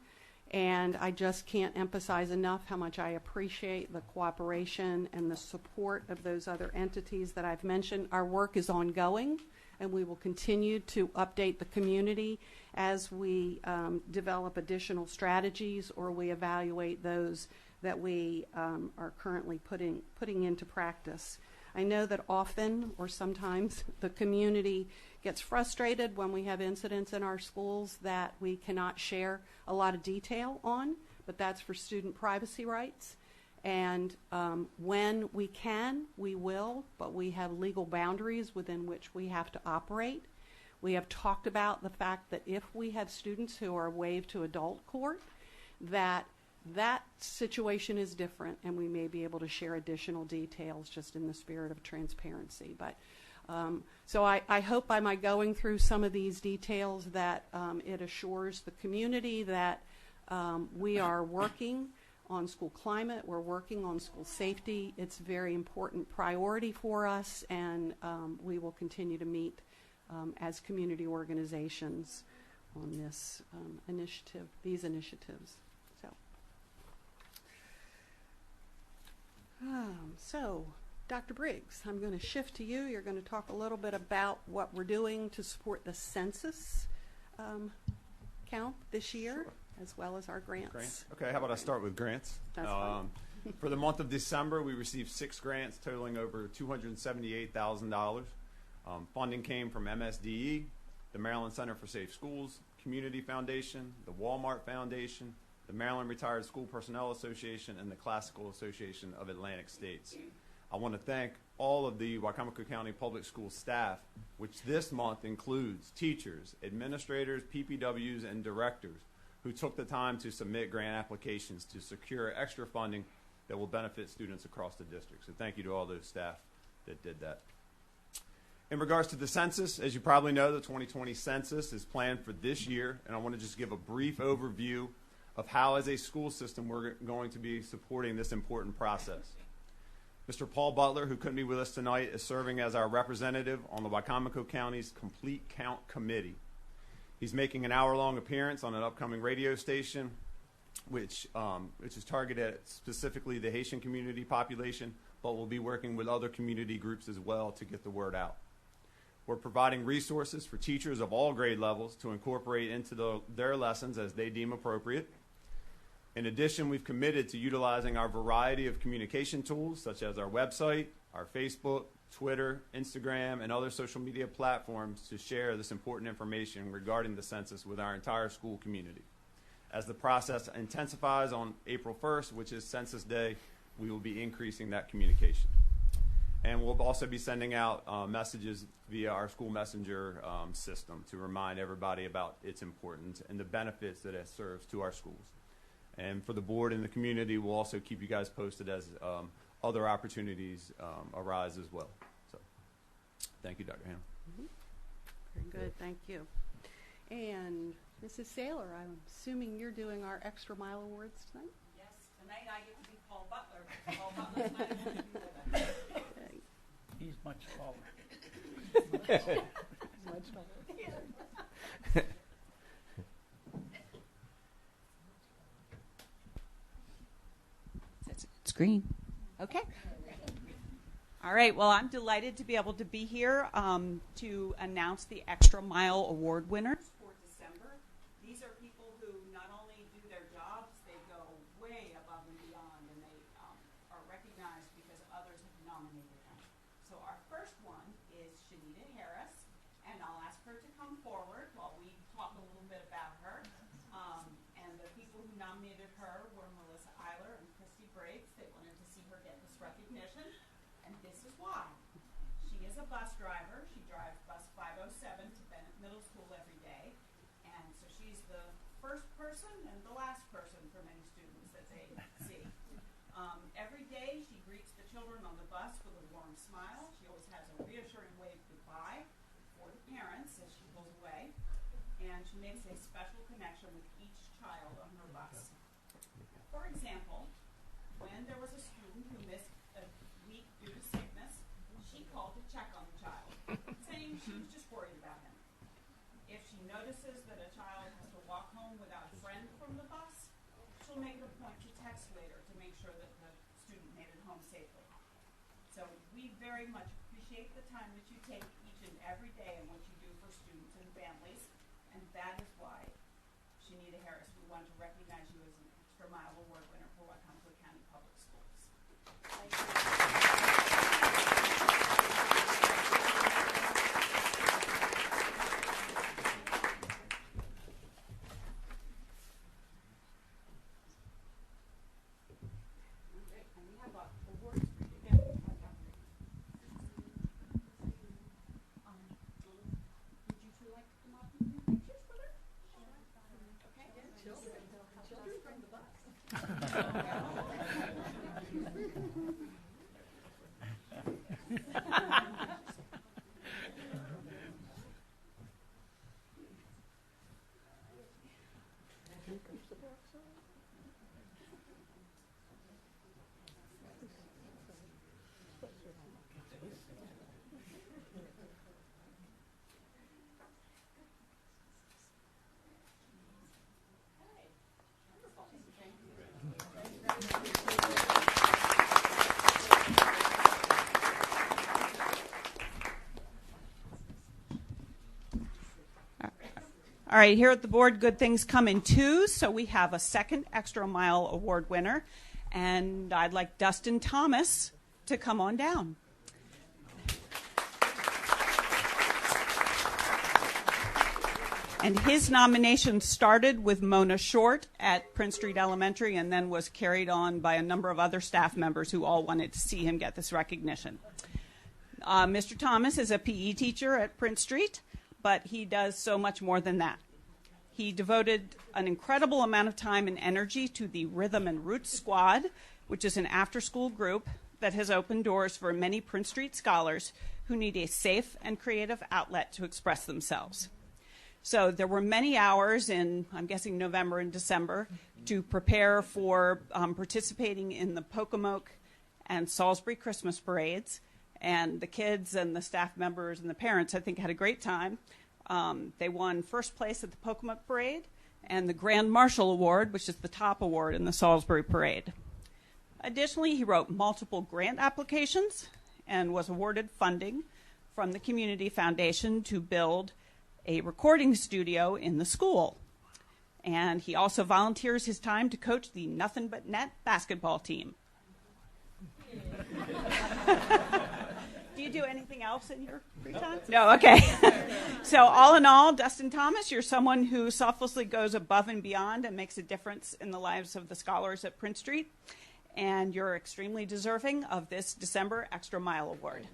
and I just can't emphasize enough how much I appreciate the cooperation and the support of those other entities that I've mentioned. Our work is ongoing, and we will continue to update the community as we develop additional strategies or we evaluate those that we are currently putting into practice. I know that often or sometimes the community gets frustrated when we have incidents in our schools that we cannot share a lot of detail on, but that's for student privacy rights. And when we can, we will, but we have legal boundaries within which we have to operate. We have talked about the fact that if we have students who are waived to adult court, that situation is different, and we may be able to share additional details just in the spirit of transparency. But so I hope by my going through some of these details that it assures the community that we are working on school climate, we're working on school safety. It's a very important priority for us, and we will continue to meet as community organizations on this these initiatives. So, Dr. Briggs, I'm going to shift to you. You're going to talk a little bit about what we're doing to support the census count this year, as well as our grants. Okay, how about I start with grants? That's fine. For the month of December, we received 6 grants totaling over $278,000. Funding came from MSDE, the Maryland Center for Safe Schools, Community Foundation, the Walmart Foundation, the Maryland Retired School Personnel Association, and the Classical Association of Atlantic States. I want to thank all of the Wicomico County Public School staff, which this month includes teachers, administrators, PPWs, and directors who took the time to submit grant applications to secure extra funding that will benefit students across the district. So thank you to all those staff that did that. In regards to the census, as you probably know, the 2020 census is planned for this year, and I want to just give a brief overview of how, as a school system, we're going to be supporting this important process. Mr. Paul Butler, who couldn't be with us tonight, is serving as our representative on the Wicomico County's Complete Count Committee. He's making an hour-long appearance on an upcoming radio station, which is targeted at specifically the Haitian community population, but will be working with other community groups as well to get the word out. We're providing resources for teachers of all grade levels to incorporate into their lessons as they deem appropriate. In addition, we've committed to utilizing our variety of communication tools, such as our website, our Facebook, Twitter, Instagram, and other social media platforms to share this important information regarding the census with our entire school community. As the process intensifies on April 1st, which is Census Day, we will be increasing that communication. And we'll also be sending out messages via our school messenger system to remind everybody about its importance and the benefits that it serves to our schools. And for the board and the community, we'll also keep you guys posted as other opportunities arise as well. So, thank you, Dr. Ham. Very good, thank you. And Mrs. Saylor, I'm assuming you're doing our Extra Mile Awards tonight? Yes, tonight I get to be Paul Butler. Paul Butler's my name. He's much taller. Much taller. It's green. Okay. All right. Well, I'm delighted to be able to be here to announce the Extra Mile Award winners for December. These are people who not only do their jobs, they go way above and beyond, and they are recognized because others have nominated them. So our first one is Shanita Harris, and I'll ask her to come forward while we talk a little bit about her. And the people who nominated her were Melissa Eiler and Christy Briggs. They wanted to see her get this recognition, and this is why. She is a bus driver. She drives bus 507 to Bennett Middle School every day, and so she's the first person and the last person for many students that they see. Every day she greets the children on the bus with a warm smile. She always has a reassuring wave goodbye for the parents as she pulls away, and she makes a special connection with each child on her bus. For example, when there was a student who missed a week due to sickness, she called to check on the child, saying she was just worried about him. If she notices that a child has to walk home without a friend from the bus, she'll make it a point to text later to make sure that the student made it home safely. So we very much appreciate the time that you take each and every day and what you do for students and families, and that is why, Shanita Harris, we want to recognize you as an Extra Mile Award winner for Wicomico County Public Schools. Thank you. All right, here at the board, good things come in twos, so we have a second Extra Mile Award winner, and I'd like Dustin Thomas to come on down. And his nomination started with Mona Short at Prince Street Elementary and then was carried on by a number of other staff members who all wanted to see him get this recognition. Mr. Thomas is a PE teacher at Prince Street, but he does so much more than that. He devoted an incredible amount of time and energy to the Rhythm and Roots Squad, which is an after-school group that has opened doors for many Prince Street scholars who need a safe and creative outlet to express themselves. So there were many hours in, I'm guessing, November and December to prepare for participating in the Wicomico and Salisbury Christmas parades. And the kids and the staff members and the parents, I think, had a great time. They won first place at the Wicomico parade and the Grand Marshal Award, which is the top award in the Salisbury parade. Additionally, he wrote multiple grant applications and was awarded funding from the Community Foundation to build a recording studio in the school. And he also volunteers his time to coach the Nothing But Net basketball team. Do you do anything else in your free time? No, okay. So all in all, Dustin Thomas, you're someone who selflessly goes above and beyond and makes a difference in the lives of the scholars at Prince Street. and you're extremely deserving of this December Extra Mile Award.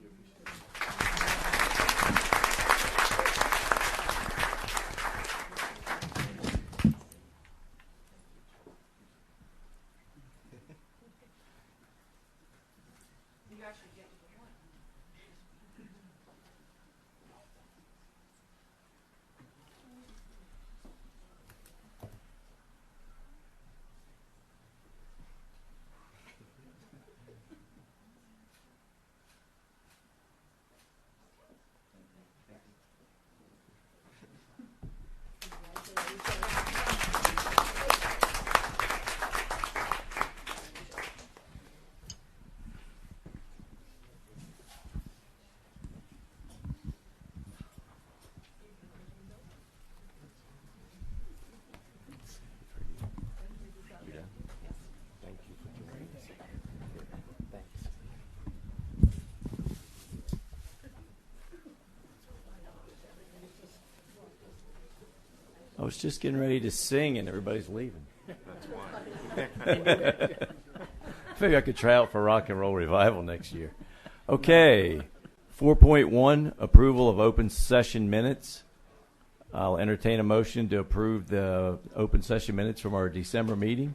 I was just getting ready to sing and everybody's leaving. That's why. Maybe I could try out for Rock and Roll Revival next year. Okay, 4.1, approval of open session minutes. I'll entertain a motion to approve the open session minutes from our December meeting.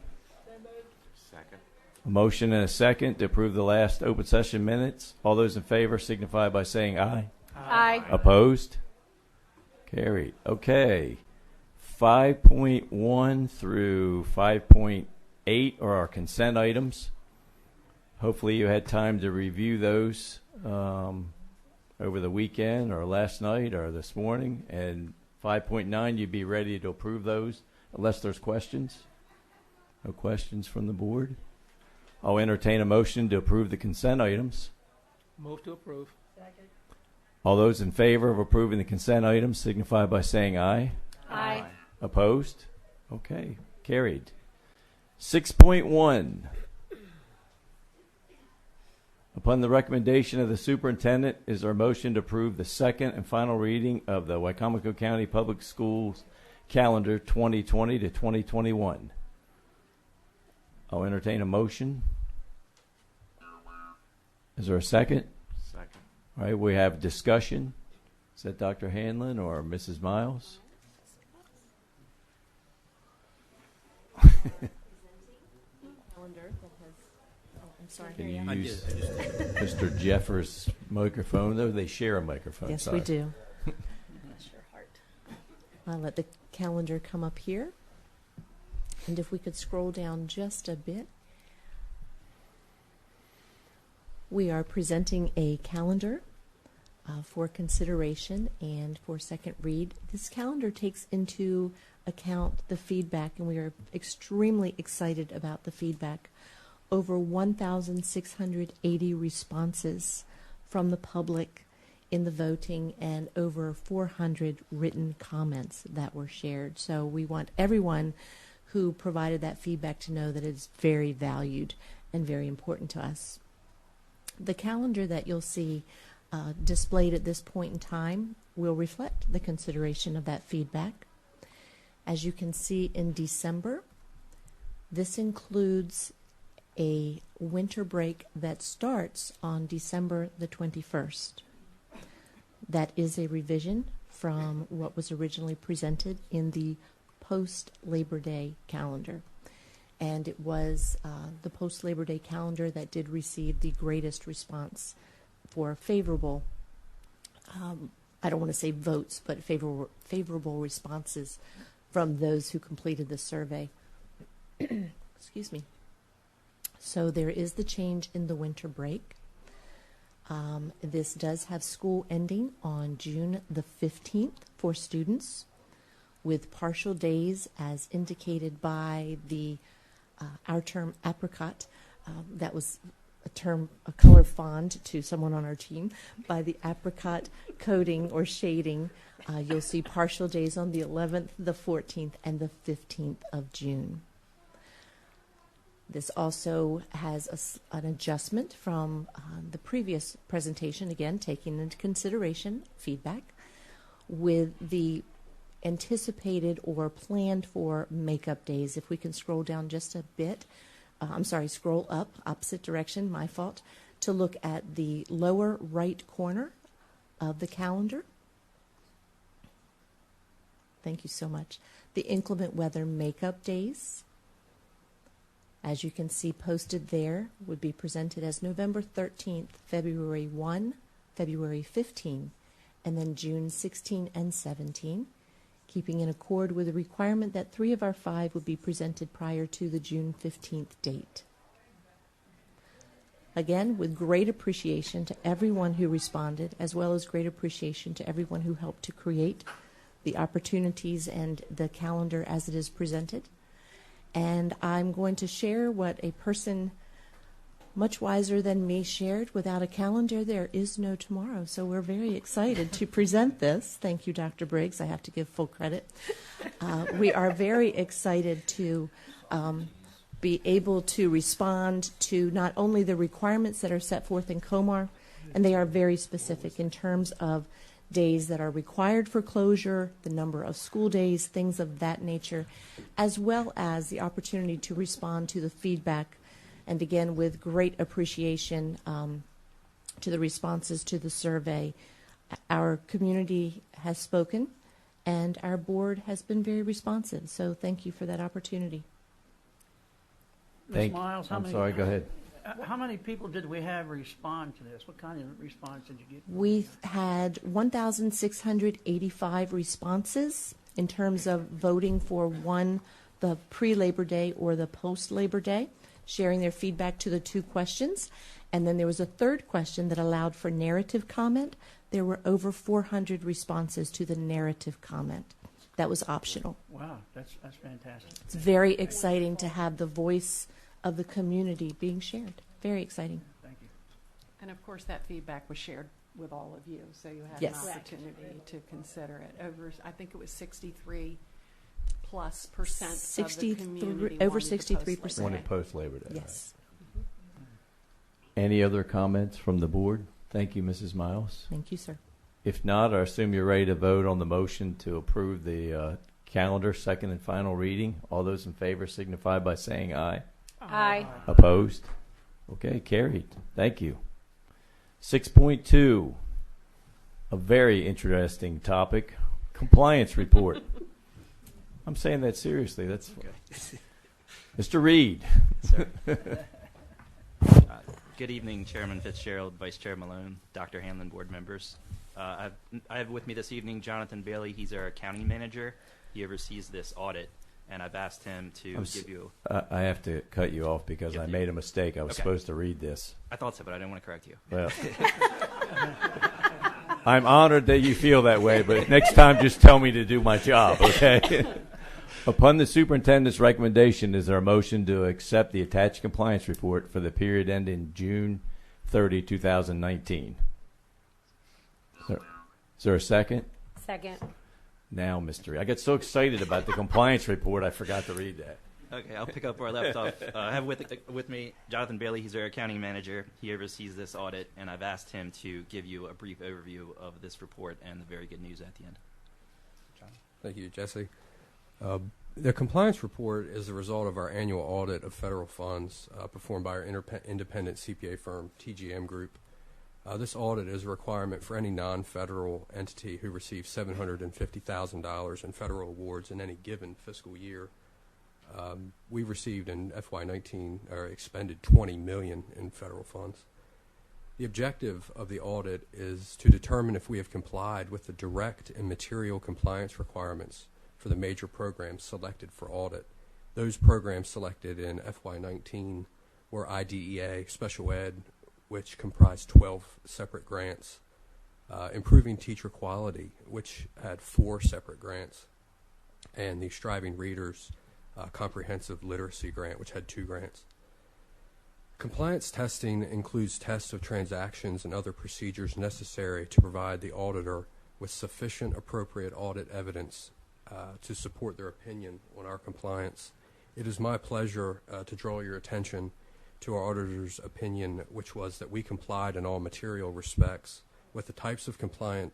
Second. A motion and a second to approve the last open session minutes. All those in favor signify by saying aye. Aye. Opposed? Carried. Okay. 5.1 through 5.8 are our consent items. Hopefully you had time to review those over the weekend or last night or this morning. And 5.9, you'd be ready to approve those unless there's questions. No questions from the board. I'll entertain a motion to approve the consent items. Move to approve. Second. All those in favor of approving the consent items signify by saying aye. Aye. Opposed? Okay, carried. 6.1. Upon the recommendation of the superintendent, is there a motion to approve the second and final reading of the Wicomico County Public Schools calendar 2020 to 2021? I'll entertain a motion. Is there a second? Second. All right, we have discussion. Is that Dr. Hanlon or Mrs. Miles? I'm sorry. Can you use Mr. Jeffers' microphone? Though they share a microphone. Yes, Sorry. we do. Bless your heart. I'll let the calendar come up here. And if we could scroll down just a bit. We are presenting a calendar for consideration and for second read. This calendar takes into account the feedback, and we are extremely excited about the feedback. Over 1,680 responses from the public in the voting and over 400 written comments that were shared. So we want everyone who provided that feedback to know that it's very valued and very important to us. The calendar that you'll see displayed at this point in time will reflect the consideration of that feedback. As you can see in December, this includes a winter break that starts on December the 21st. That is a revision from what was originally presented in the post-Labor Day calendar. And it was the post-Labor Day calendar that did receive the greatest response for favorable, I don't want to say votes, but favorable responses from those who completed the survey. Excuse me. So there is the change in the winter break. This does have school ending on June the 15th for students, with partial days as indicated by the our term apricot. That was a color fond to someone on our team. By the apricot coding or shading, you'll see partial days on the 11th, the 14th, and the 15th of June. This also has an adjustment from the previous presentation, again, taking into consideration feedback, with the anticipated or planned for makeup days. If we can scroll down just a bit, scroll up, opposite direction, my fault, to look at the lower right corner of the calendar. Thank you so much. The inclement weather makeup days, as you can see posted there, would be presented as November 13th, February 1, February 15, and then June 16 and 17, keeping in accord with the requirement that 3 of our 5 would be presented prior to the June 15th date. Again, with great appreciation to everyone who responded, as well as great appreciation to everyone who helped to create the opportunities and the calendar as it is presented. And I'm going to share what a person much wiser than me shared. Without a calendar, there is no tomorrow. So we're very excited to present this. Thank you, Dr. Briggs. I have to give full credit. We are very excited to be able to respond to not only the requirements that are set forth in COMAR, and they are very specific in terms of days that are required for closure, the number of school days, things of that nature, as well as the opportunity to respond to the feedback, and again, with great appreciation to the responses to the survey. Our community has spoken, and our board has been very responsive, so thank you for that opportunity. Ms. Miles, I'm sorry, go ahead. How many people did we have respond to this? What kind of response did you get? We had 1,685 responses in terms of voting for the pre-Labor Day or the post-Labor Day, sharing their feedback to the 2 questions. And then there was a third question that allowed for narrative comment. There were over 400 responses to the narrative comment. That was optional. Wow, that's fantastic. It's very exciting to have the voice of the community being shared. Very exciting. Thank you. And of course, that feedback was shared with all of you, so you had Yes. an opportunity to consider it. I think it was 63+% of the community over wanted the 63%. Wanted post-Labor Day. Yes. Right. Any other comments from the board? Thank you, Mrs. Miles. Thank you, sir. If not, I assume you're ready to vote on the motion to approve the calendar, second and final reading. All those in favor signify by saying aye. Aye. Opposed? Okay, carried. Thank you. 6.2, a very interesting topic, compliance report. I'm saying that seriously. That's okay. Mr. Reed. Sir. Good evening, Chairman Fitzgerald, Vice Chair Malone, Dr. Hanlon, board members. I have with me this evening Jonathan Bailey. He's our accounting manager. He oversees this audit, and I've asked him to give you... I have to cut you off because I made a mistake. I was supposed to read this. I thought so, but I didn't want to correct you. Well, I'm honored that you feel that way, but next time just tell me to do my job, okay? Upon the superintendent's recommendation, is there a motion to accept the attached compliance report for the period ending June 30, 2019? Is there a second? Second. Now, Mr. I got so excited about the compliance report, I forgot to read that. Okay, I'll pick up where I left off. I have with me Jonathan Bailey. He's our accounting manager. He oversees this audit, and I've asked him to give you a brief overview of this report and the very good news at the end. John. Thank you, Jesse. The compliance report is the result of our annual audit of federal funds performed by our independent CPA firm, TGM Group. This audit is a requirement for any non-federal entity who receives $750,000 in federal awards in any given fiscal year. We received in FY19 or expended $20 million in federal funds. The objective of the audit is to determine if we have complied with the direct and material compliance requirements for the major programs selected for audit. Those programs selected in FY19 were IDEA, Special Ed, which comprised 12 separate grants, Improving Teacher Quality, which had 4 separate grants, and the Striving Readers Comprehensive Literacy Grant, which had 2 grants. Compliance testing includes tests of transactions and other procedures necessary to provide the auditor with sufficient appropriate audit evidence to support their opinion on our compliance. It is my pleasure to draw your attention to our auditor's opinion, which was that we complied in all material respects with the types of compliance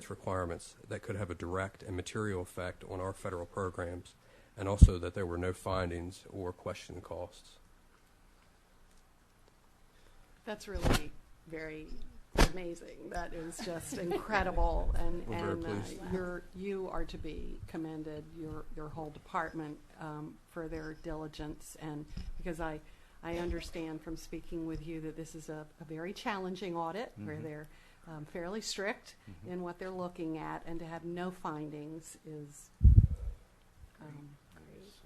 requirements that could have a direct and material effect on our federal programs, and also that there were no findings or question costs. That's really very amazing. That is just incredible, We're very and pleased. you are to be commended. Your whole department for their diligence, and because I understand from speaking with you that this is a very challenging audit where they're fairly strict in what they're looking at, and to have no findings is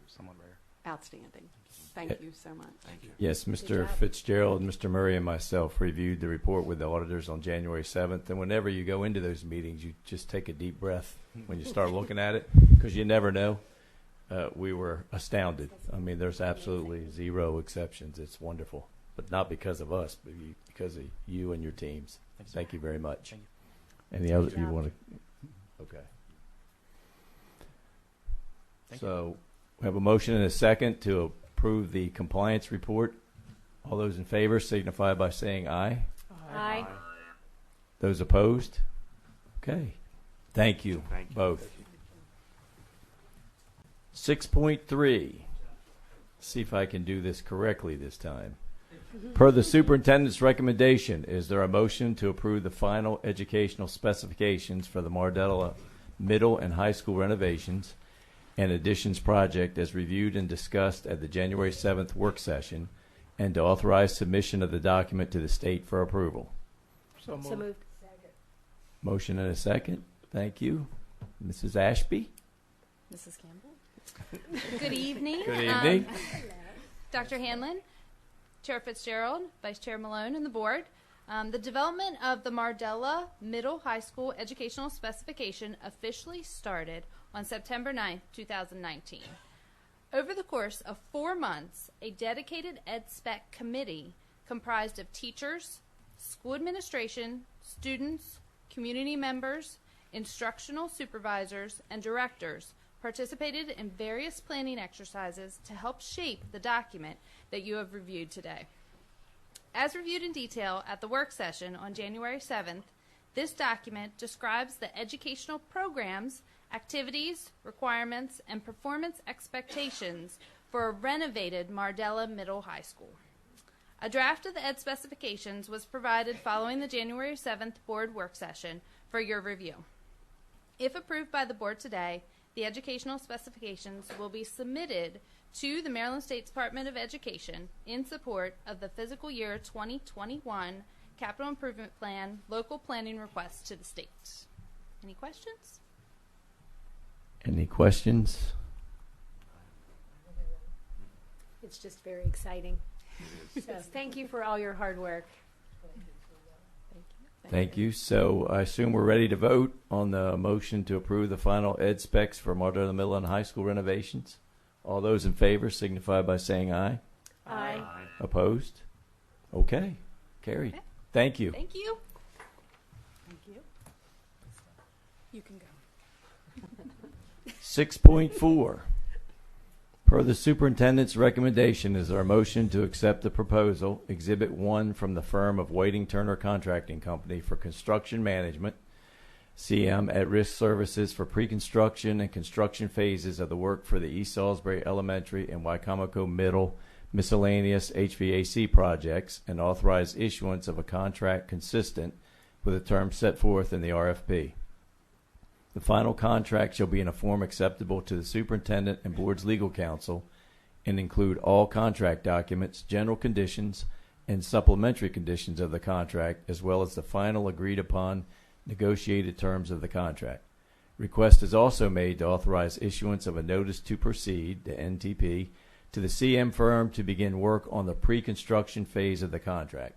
Somewhat rare. outstanding. Thank you so much. Thank you. Yes, Mr. job. Fitzgerald, Mr. Murray, and myself reviewed the report with the auditors on January 7th. And whenever you go into those meetings, you just take a deep breath when you start looking at it, because you never know. We were astounded. I mean, there's absolutely zero exceptions. It's wonderful, but not because of us, but because of you and your teams. Thank you very much. Thank you. Any other you want to? Okay. Thank So we have a motion and a second to approve the compliance report. All those in favor signify by saying aye. Aye. Those opposed? Okay. Thank you, Thank you. both. 6.3. See if I can do this correctly this time. Per the superintendent's recommendation, is there a motion to approve the final educational specifications for the Mardella middle and high school renovations and additions project as reviewed and discussed at the January 7th work session, and to authorize submission of the document to the state for approval? So moved. Motion and a second. Thank you. Mrs. Ashby? Mrs. Campbell. Good evening. Good evening. Dr. Hanlon, Chair Fitzgerald, Vice Chair Malone, and the board. The development of the Mardella Middle High School Educational Specification officially started on September 9th, 2019. Over the course of 4 months, a dedicated EdSpec committee comprised of teachers, school administration, students, community members, instructional supervisors, and directors participated in various planning exercises to help shape the document that you have reviewed today. As reviewed in detail at the work session on January 7th, this document describes the educational programs, activities, requirements, and performance expectations for a renovated Mardella Middle High School. A draft of the ed specifications was provided following the January 7th board work session for your review. If approved by the board today, the educational specifications will be submitted to the Maryland State Department of Education in support of the fiscal year 2021 Capital Improvement Plan local planning request to the state. Any questions? Any questions? It's just very exciting. So thank you for all your hard work. Thank you. So I assume we're ready to vote on the motion to approve the final ed specs for Mardella Middle and High School renovations. All those in favor signify by saying aye. Aye. Opposed? Okay. Carried. Okay. Thank you. Thank you. Thank you. You can go. 6.4. Per the superintendent's recommendation, is there a motion to accept the proposal, Exhibit 1 from the firm of Whiting Turner Contracting Company for construction management, CM at-risk services for pre-construction and construction phases of the work for the East Salisbury Elementary and Wicomico Middle miscellaneous HVAC projects, and authorize issuance of a contract consistent with the terms set forth in the RFP. The final contract shall be in a form acceptable to the superintendent and board's legal counsel and include all contract documents, general conditions, and supplementary conditions of the contract, as well as the final agreed upon negotiated terms of the contract. Request is also made to authorize issuance of a notice to proceed, the NTP, to the CM firm to begin work on the pre-construction phase of the contract.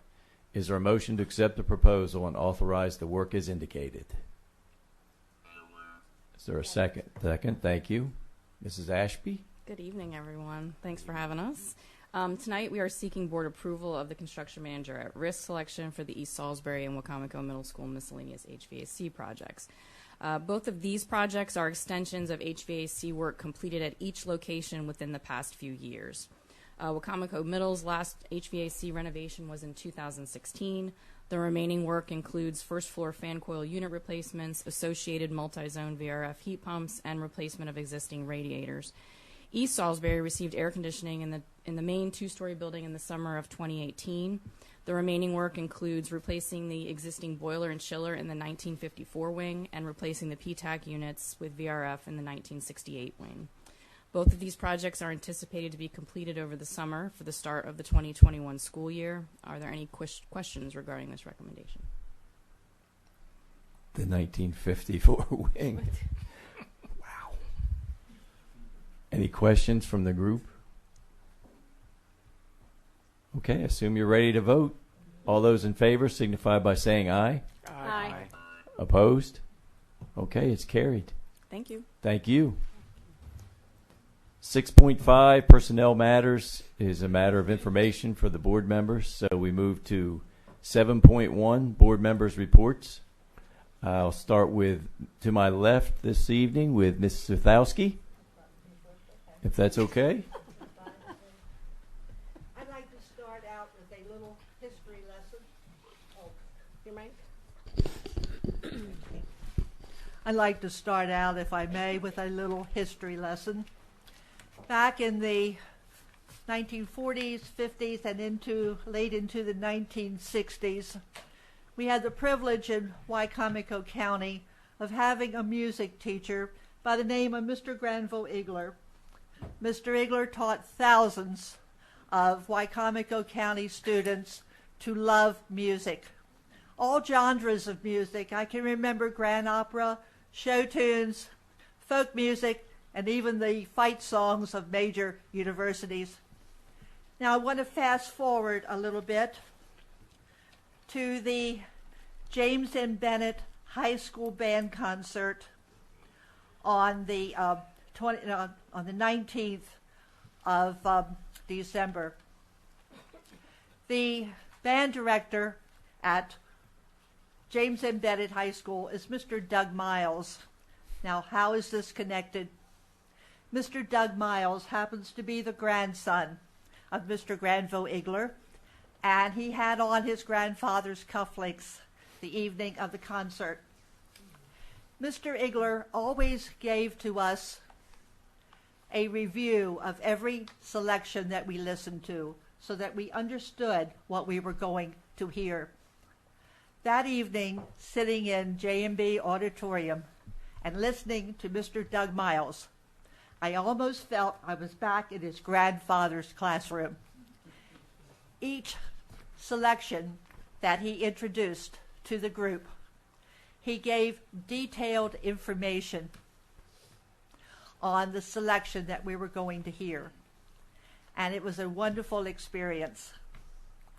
Is there a motion to accept the proposal and authorize the work as indicated? Is there a second? Second, thank you. Mrs. Ashby? Good evening, everyone. Thanks for having us. Tonight we are seeking board approval of the construction manager at risk selection for the East Salisbury and Wicomico Middle School miscellaneous HVAC projects. Both of these projects are extensions of HVAC work completed at each location within the past few years. Wicomico Middle's last HVAC renovation was in 2016. The remaining work includes first floor fan coil unit replacements, associated multi-zone VRF heat pumps, and replacement of existing radiators. East Salisbury received air conditioning in the main two-story building in the summer of 2018. The remaining work includes replacing the existing boiler and chiller in the 1954 wing and replacing the PTAC units with VRF in the 1968 wing. Both of these projects are anticipated to be completed over the summer for the start of the 2021 school year. Are there any questions regarding this recommendation? The 1954 wing. Wow. Any questions from the group? Okay, assume you're ready to vote. All those in favor signify by saying aye. Aye. Opposed? Okay, it's carried. Thank you. Thank you. 6.5, personnel matters, is a matter of information for the board members. So we move to 7.1, board members' reports. I'll start with, to my left this evening, with Ms. Suthowski, if that's okay. I'd like to start out with a little history lesson. Oh, you mind? I'd like to start out, if I may, with a little history lesson. Back in the 1940s, 50s, and late into the 1960s, we had the privilege in Wicomico County of having a music teacher by the name of Mr. Granville Igler. Mr. Igler taught thousands of Wicomico County students to love music. All genres of music. I can remember grand opera, show tunes, folk music, and even the fight songs of major universities. Now I want to fast forward a little bit to the James M. Bennett High School Band Concert on the 19th of December. The band director at James M. Bennett High School is Mr. Doug Miles. Now, how is this connected? Mr. Doug Miles happens to be the grandson of Mr. Granville Igler, and he had on his grandfather's cufflinks the evening of the concert. Mr. Igler always gave to us a review of every selection that we listened to so that we understood what we were going to hear. That evening, sitting in J&B Auditorium and listening to Mr. Doug Miles, I almost felt I was back in his grandfather's classroom. Each selection that he introduced to the group, he gave detailed information on the selection that we were going to hear. And it was a wonderful experience.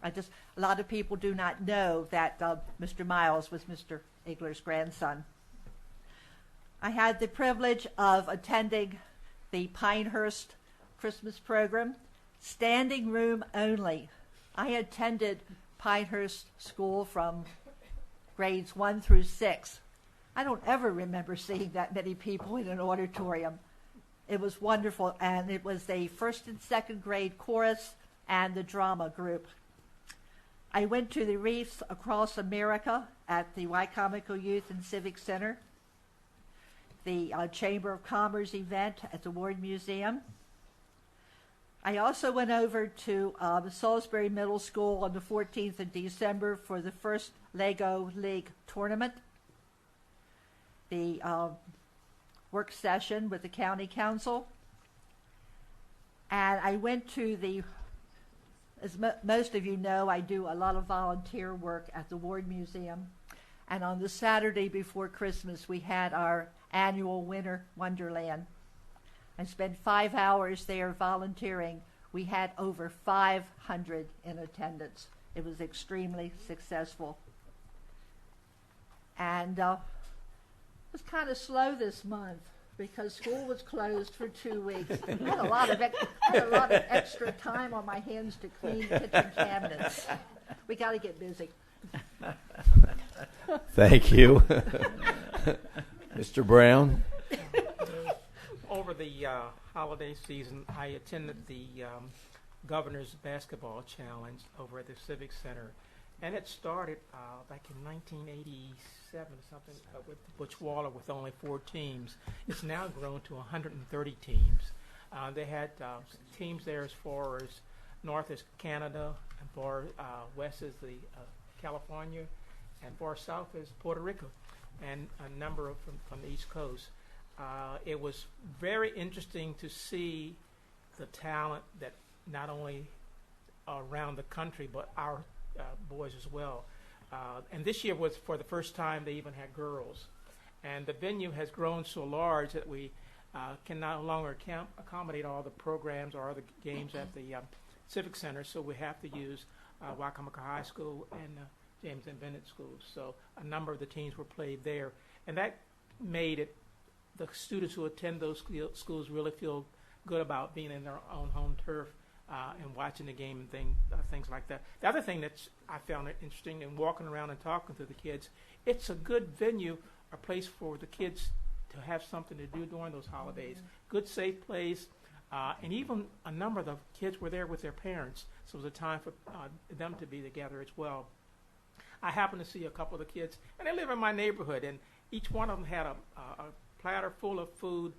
A lot of people do not know that Mr. Miles was Mr. Igler's grandson. I had the privilege of attending the Pinehurst Christmas program, standing room only. I attended Pinehurst School from grades 1 through 6. I don't ever remember seeing that many people in an auditorium. It was wonderful, and it was the first and second grade chorus and the drama group. I went to the Reefs Across America at the Wicomico Youth and Civic Center, the Chamber of Commerce event at the Ward Museum. I also went over to the Salisbury Middle School on the 14th of December for the first Lego League tournament, the work session with the county council. And I went to as most of you know, I do a lot of volunteer work at the Ward Museum. And on the Saturday before Christmas, we had our annual Winter Wonderland. I spent 5 hours there volunteering. We had over 500 in attendance. It was extremely successful. And it was kind of slow this month because school was closed for 2 weeks. I had a lot of extra time on my hands to clean kitchen cabinets. We got to get busy. Thank you. Mr. Brown? Over the holiday season, I attended the Governor's Basketball Challenge over at the Civic Center. And it started back in 1987 or something with Butch Waller with only 4 teams. It's now grown to 130 teams. They had teams there as far as north is Canada, and far west is the California, and far south is Puerto Rico, and a number of from the East Coast. It was very interesting to see the talent that not only around the country, but our boys as well. And this year was for the first time they even had girls. And the venue has grown so large that we can no longer accommodate all the programs or the games at the Civic Center, so we have to use Wicomico High School and James and Bennett schools. So a number of the teams were played there. And that made it, the students who attend those schools really feel good about being in their own home turf and watching the game and things like that. The other thing that I found it interesting in walking around and talking to the kids, it's a good venue, a place for the kids to have something to do during those holidays. Good, safe place, and even a number of the kids were there with their parents, so it was a time for them to be together as well. I happened to see a couple of the kids, and they live in my neighborhood, and each one of them had a platter full of food,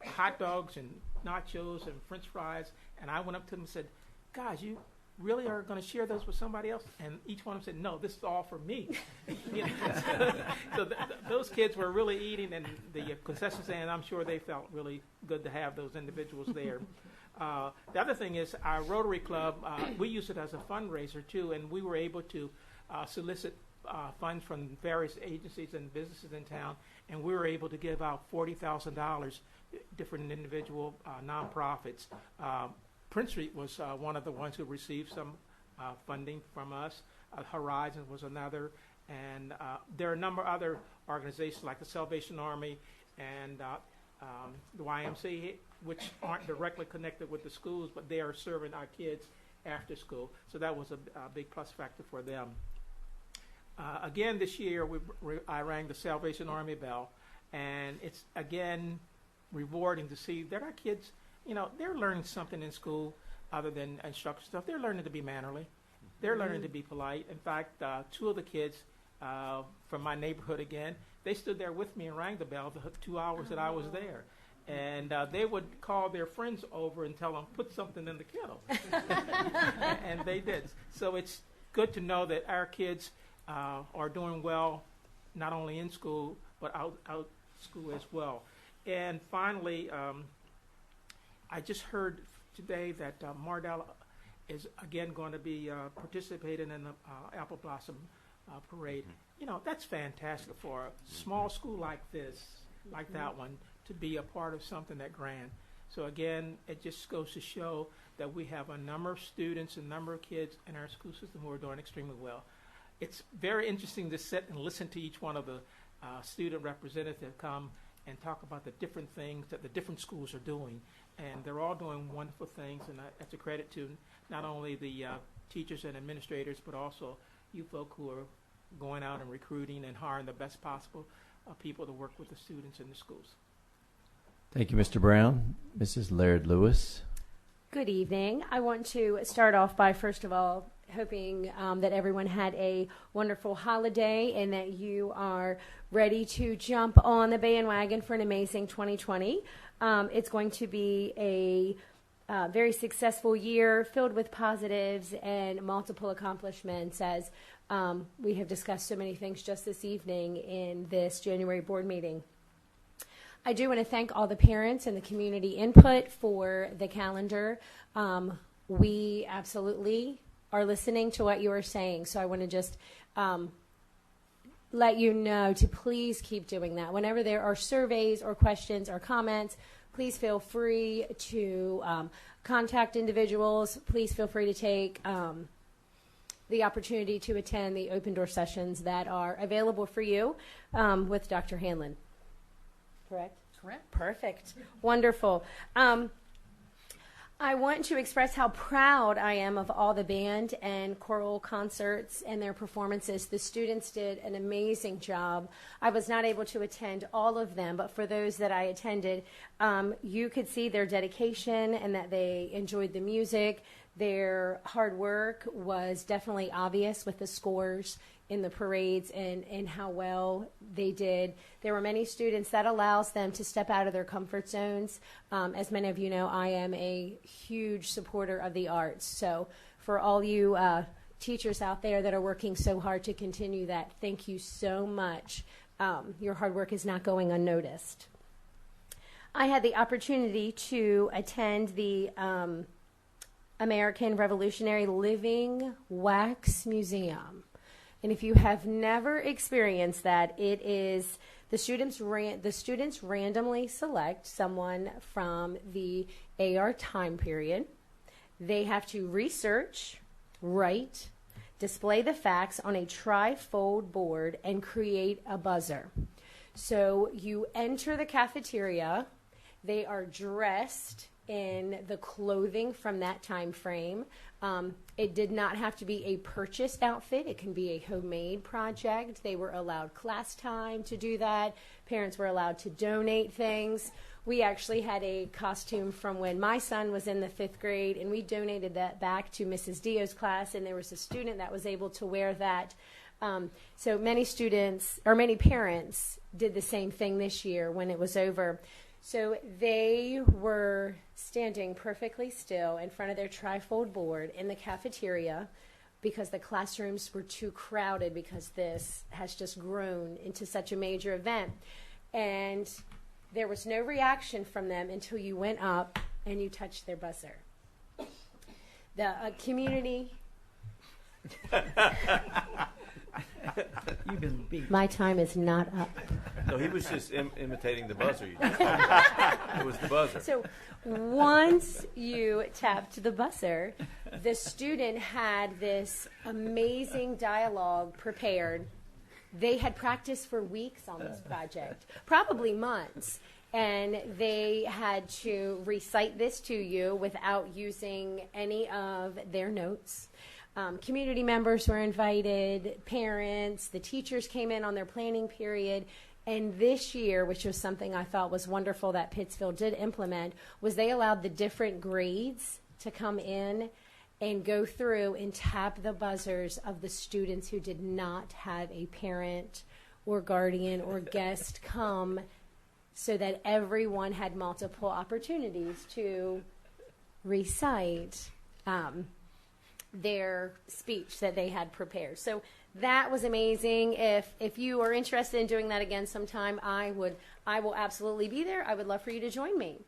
hot dogs and nachos and French fries, and I went up to them and said, "Guys, you really are going to share those with somebody else?" And each one of them said, "No, this is all for me." So those kids were really eating, and the concession stand, I'm sure they felt really good to have those individuals there. The other thing is our Rotary Club, we use it as a fundraiser too, and we were able to solicit funds from various agencies and businesses in town, and we were able to give out $40,000, different individual nonprofits. Prince Street was one of the ones who received some funding from us. Horizon was another, and there are a number of other organizations like the Salvation Army and the YMCA, which aren't directly connected with the schools, but they are serving our kids after school. So that was a big plus factor for them. Again, this year, I rang the Salvation Army bell, and it's, again, rewarding to see that our kids, they're learning something in school other than instruction stuff. They're learning to be mannerly. They're learning to be polite. In fact, two of the kids from my neighborhood, again, they stood there with me and rang the bell the 2 hours that I was there. And they would call their friends over and tell them, put something in the kettle. And they did. So it's good to know that our kids are doing well, not only in school, but out school as well. And finally, I just heard today that Mardella is again going to be participating in the Apple Blossom Parade. That's fantastic for a small school like this, like that one, to be a part of something that grand. So again, it just goes to show that we have a number of students, a number of kids in our school system who are doing extremely well. It's very interesting to sit and listen to each one of the student representatives come and talk about the different things that the different schools are doing. And they're all doing wonderful things, and that's a credit to not only the teachers and administrators, but also you folk who are going out and recruiting and hiring the best possible people to work with the students in the schools. Thank you, Mr. Brown. Mrs. Laird Lewis. Good evening. I want to start off by, first of all, hoping that everyone had a wonderful holiday and that you are ready to jump on the bandwagon for an amazing 2020. It's going to be a very successful year filled with positives and multiple accomplishments, as we have discussed so many things just this evening in this January board meeting. I do want to thank all the parents and the community input for the calendar. We absolutely are listening to what you are saying, so I want to just let you know to please keep doing that. Whenever there are surveys or questions or comments, please feel free to contact individuals. Please feel free to take the opportunity to attend the open door sessions that are available for you with Dr. Hanlon. Correct? Correct. Perfect. Wonderful. I want to express how proud I am of all the band and choral concerts and their performances. The students did an amazing job. I was not able to attend all of them, but for those that I attended, you could see their dedication and that they enjoyed the music. Their hard work was definitely obvious with the scores. in the parades and how well they did. There were many students that allows them to step out of their comfort zones. As many of you know, I am a huge supporter of the arts. So for all you teachers out there that are working so hard to continue that, thank you so much. Your hard work is not going unnoticed. I had the opportunity to attend the American Revolutionary Living Wax Museum. And if you have never experienced that, it is the students randomly select someone from the AR time period. They have to research, write, display the facts on a tri-fold board, and create a buzzer. So you enter the cafeteria. They are dressed in the clothing from that time frame. It did not have to be a purchased outfit. It can be a homemade project. They were allowed class time to do that. Parents were allowed to donate things. We actually had a costume from when my son was in the 5th grade, and we donated that back to Mrs. Dio's class, and there was a student that was able to wear that. So many students, or many parents, did the same thing this year when it was over. So they were standing perfectly still in front of their trifold board in the cafeteria because the classrooms were too crowded because this has just grown into such a major event. And there was no reaction from them until you went up and you touched their buzzer. The community... You've been beat. My time is not up. No, he was just imitating the buzzer. It was the buzzer. So once you tapped the buzzer, the student had this amazing dialogue prepared. They had practiced for weeks on this project, probably months, and they had to recite this to you without using any of their notes. Community members were invited, parents, the teachers came in on their planning period. And this year, which was something I thought was wonderful that Pittsfield did implement, was they allowed the different grades to come in and go through and tap the buzzers of the students who did not have a parent or guardian or guest come, so that everyone had multiple opportunities to recite their speech that they had prepared. So that was amazing. If you are interested in doing that again sometime, I will absolutely be there. I would love for you to join me.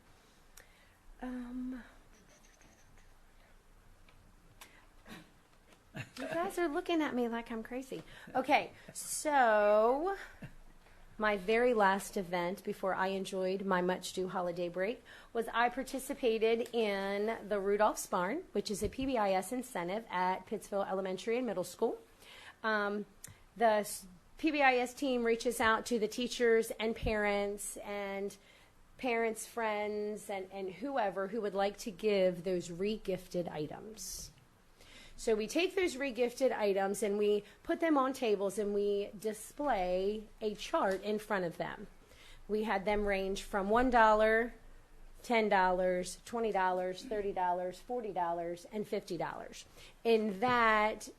You guys are looking at me like I'm crazy. Okay, so my very last event before I enjoyed my much-due holiday break was I participated in the Rudolph's Barn, which is a PBIS incentive at Pittsfield Elementary and Middle School. The PBIS team reaches out to the teachers and parents friends, and whoever who would like to give those re-gifted items. So we take those re-gifted items and we put them on tables and we display a chart in front of them. We had them range from $1, $10, $20, $30, $40, and $50. And that,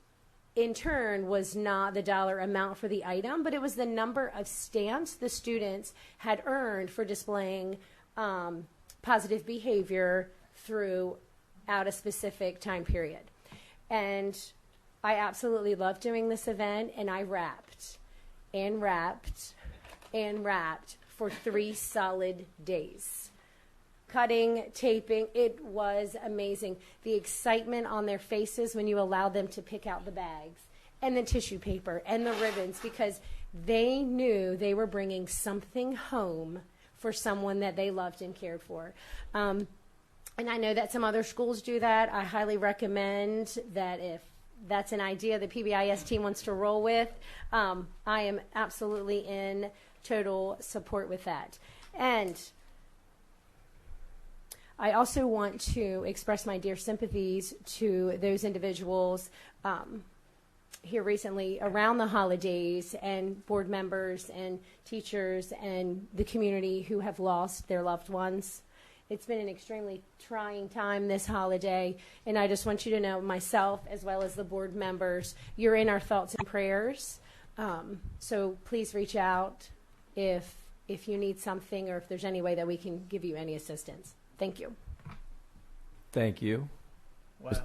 in turn, was not the dollar amount for the item, but it was the number of stamps the students had earned for displaying positive behavior throughout a specific time period. And I absolutely loved doing this event, and I wrapped and wrapped and wrapped for 3 solid days. Cutting, taping, it was amazing. The excitement on their faces when you allowed them to pick out the bags and the tissue paper and the ribbons, because they knew they were bringing something home for someone that they loved and cared for. And I know that some other schools do that. I highly recommend that if that's an idea the PBIS team wants to roll with, I am absolutely in total support with that. And I also want to express my dear sympathies to those individuals here recently around the holidays, and board members and teachers and the community who have lost their loved ones It's been an extremely trying time this holiday, and I just want you to know, myself as well as the board members, you're in our thoughts and prayers. So please reach out if you need something or if there's any way that we can give you any assistance. Thank you. Thank you. Wow.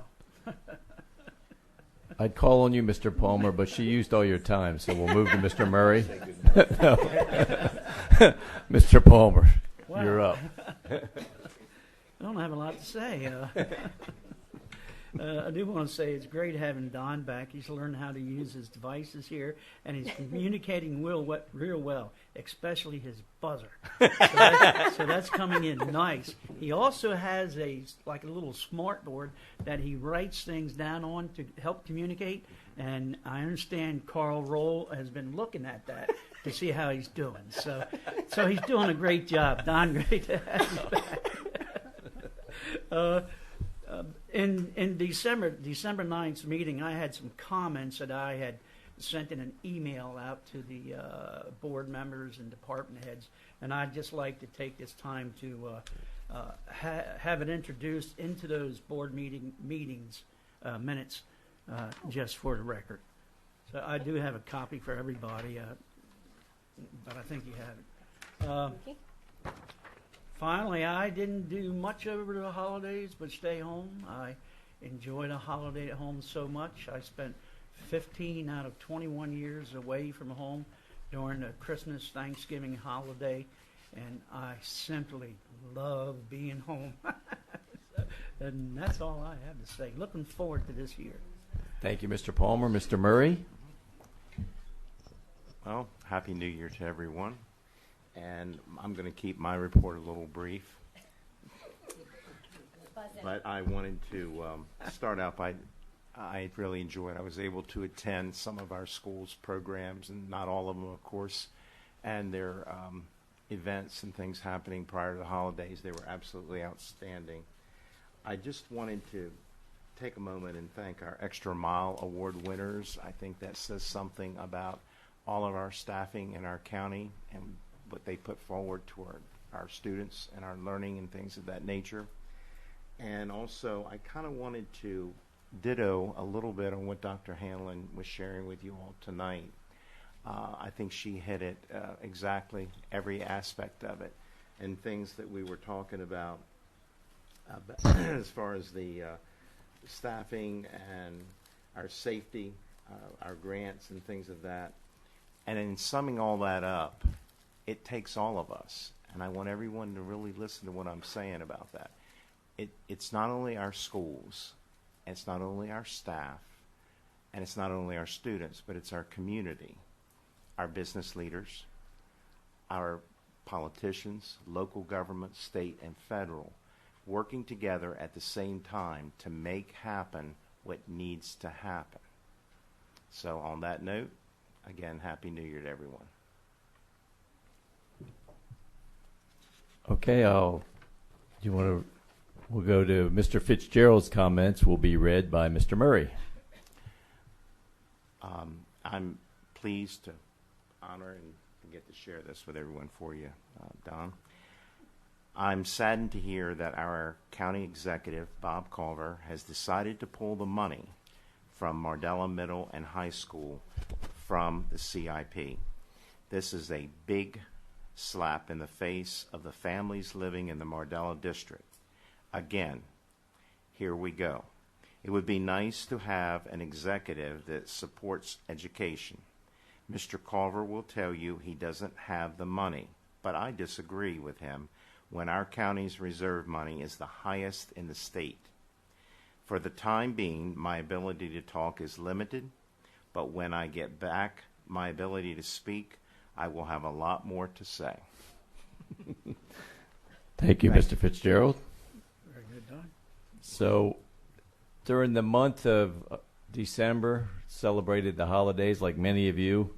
I'd call on you, Mr. Palmer, but she used all your time, so we'll move to Mr. Murray. No. Mr. Palmer, Wow. you're up. I don't have a lot to say. I do want to say it's great having Don back. He's learned how to use his devices here, and he's communicating real well, especially his buzzer. So that's coming in nice. He also has a little smart board that he writes things down on to help communicate, and I understand Carl Roll has been looking at that to see how he's doing. So he's doing a great job. Don, great to have you back. In December 9th's meeting, I had some comments that I had sent in an email out to the board members and department heads, and I'd just like to take this time to have it introduced into those board meetings minutes, just for the record. So I do have a copy for everybody, but I think you have it. Finally, I didn't do much over the holidays but stay home. I enjoyed a holiday at home so much. I spent 15 out of 21 years away from home during the Christmas, Thanksgiving holiday, and I simply love being home. And that's all I have to say. Looking forward to this year. Thank you, Mr. Palmer. Mr. Murray? Well, Happy New Year to everyone. And I'm going to keep my report a little brief. But I wanted to start out by, I really enjoyed, I was able to attend some of our schools' programs, and not all of them, of course, and their events and things happening prior to the holidays. They were absolutely outstanding. I just wanted to take a moment and thank our Extra Mile Award winners. I think that says something about all of our staffing in our county and what they put forward toward our students and our learning and things of that nature. And also, I kind of wanted to ditto a little bit on what Dr. Hanlon was sharing with you all tonight. I think she hit it exactly, every aspect of it, and things that we were talking about as far as the staffing and our safety, our grants and things of that. And in summing all that up, it takes all of us, and I want everyone to really listen to what I'm saying about that. It's not only our schools, it's not only our staff, and it's not only our students, but it's our community, our business leaders, our politicians, local government, state, and federal, working together at the same time to make happen what needs to happen. So on that note, again, Happy New Year to everyone. Okay, we'll go to Mr. Fitzgerald's comments will be read by Mr. Murray. I'm pleased to honor and get to share this with everyone for you, Don. I'm saddened to hear that our county executive, Bob Culver, has decided to pull the money from Mardella Middle and High School from the CIP. This is a big slap in the face of the families living in the Mardella district. Again, here we go. It would be nice to have an executive that supports education. Mr. Culver will tell you he doesn't have the money, but I disagree with him when our county's reserve money is the highest in the state. For the time being, my ability to talk is limited, but when I get back my ability to speak, I will have a lot more to say. Thank you, Mr. Fitzgerald. Very good, Don. So during the month of December, celebrated the holidays like many of you.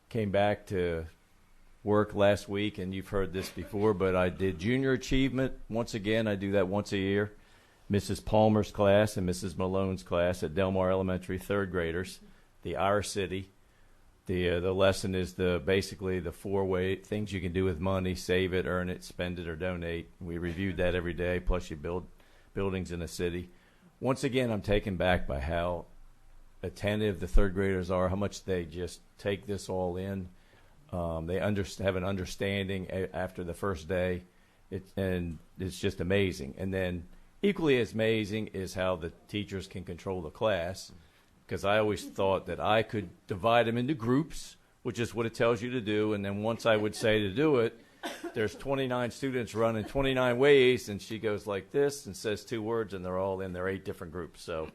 Came back to work last week, and you've heard this before, but I did junior achievement once again. I do that once a year. Mrs. Palmer's class and Mrs. Malone's class at Delmar Elementary, third graders, the Our City. The lesson is basically the 4 things you can do with money: save it, earn it, spend it, or donate. We reviewed that every day. Plus, you build buildings in the city. Once again, I'm taken back by how attentive the third graders are, how much they just take this all in. They have an understanding after the first day, and it's just amazing. And then equally as amazing is how the teachers can control the class, because I always thought that I could divide them into groups, which is what it tells you to do, and then once I would say to do it, there's 29 students running 29 ways, and she goes like this and says 2 words, and they're all in their 8 different groups. So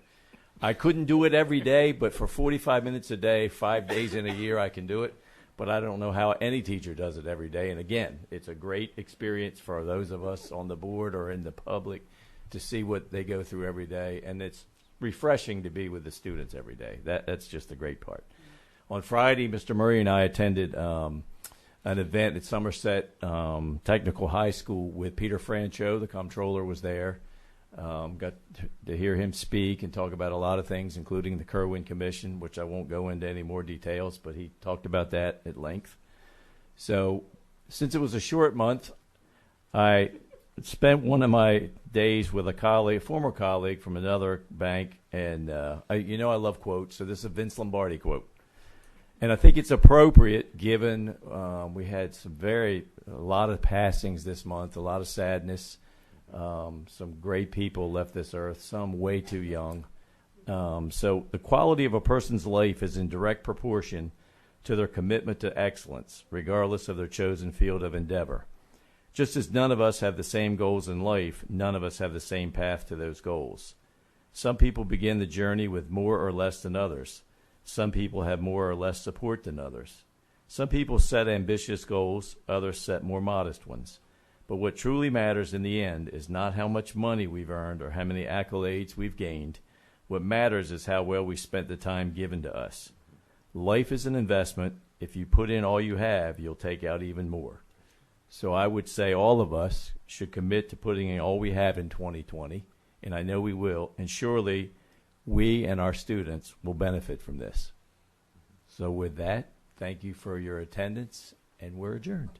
I couldn't do it every day, but for 45 minutes a day, 5 days in a year, I can do it. But I don't know how any teacher does it every day. And again, it's a great experience for those of us on the board or in the public to see what they go through every day. And it's refreshing to be with the students every day. That's just the great part. On Friday, Mr. Murray and I attended an event at Somerset Technical High School with Peter Francho. The comptroller was there. Got to hear him speak and talk about a lot of things, including the Kerwin Commission, which I won't go into any more details, but he talked about that at length. So since it was a short month, I spent one of my days with a former colleague from another bank, and I love quotes, so this is a Vince Lombardi quote. And I think it's appropriate given we had a lot of passings this month, a lot of sadness. Some great people left this earth, some way too young. So the quality of a person's life is in direct proportion to their commitment to excellence, regardless of their chosen field of endeavor. Just as none of us have the same goals in life, none of us have the same path to those goals. Some people begin the journey with more or less than others. Some people have more or less support than others. Some people set ambitious goals, others set more modest ones. But what truly matters in the end is not how much money we've earned or how many accolades we've gained. What matters is how well we spent the time given to us. Life is an investment. If you put in all you have, you'll take out even more. So I would say all of us should commit to putting in all we have in 2020, and I know we will, and surely we and our students will benefit from this. So with that, thank you for your attendance, and we're adjourned.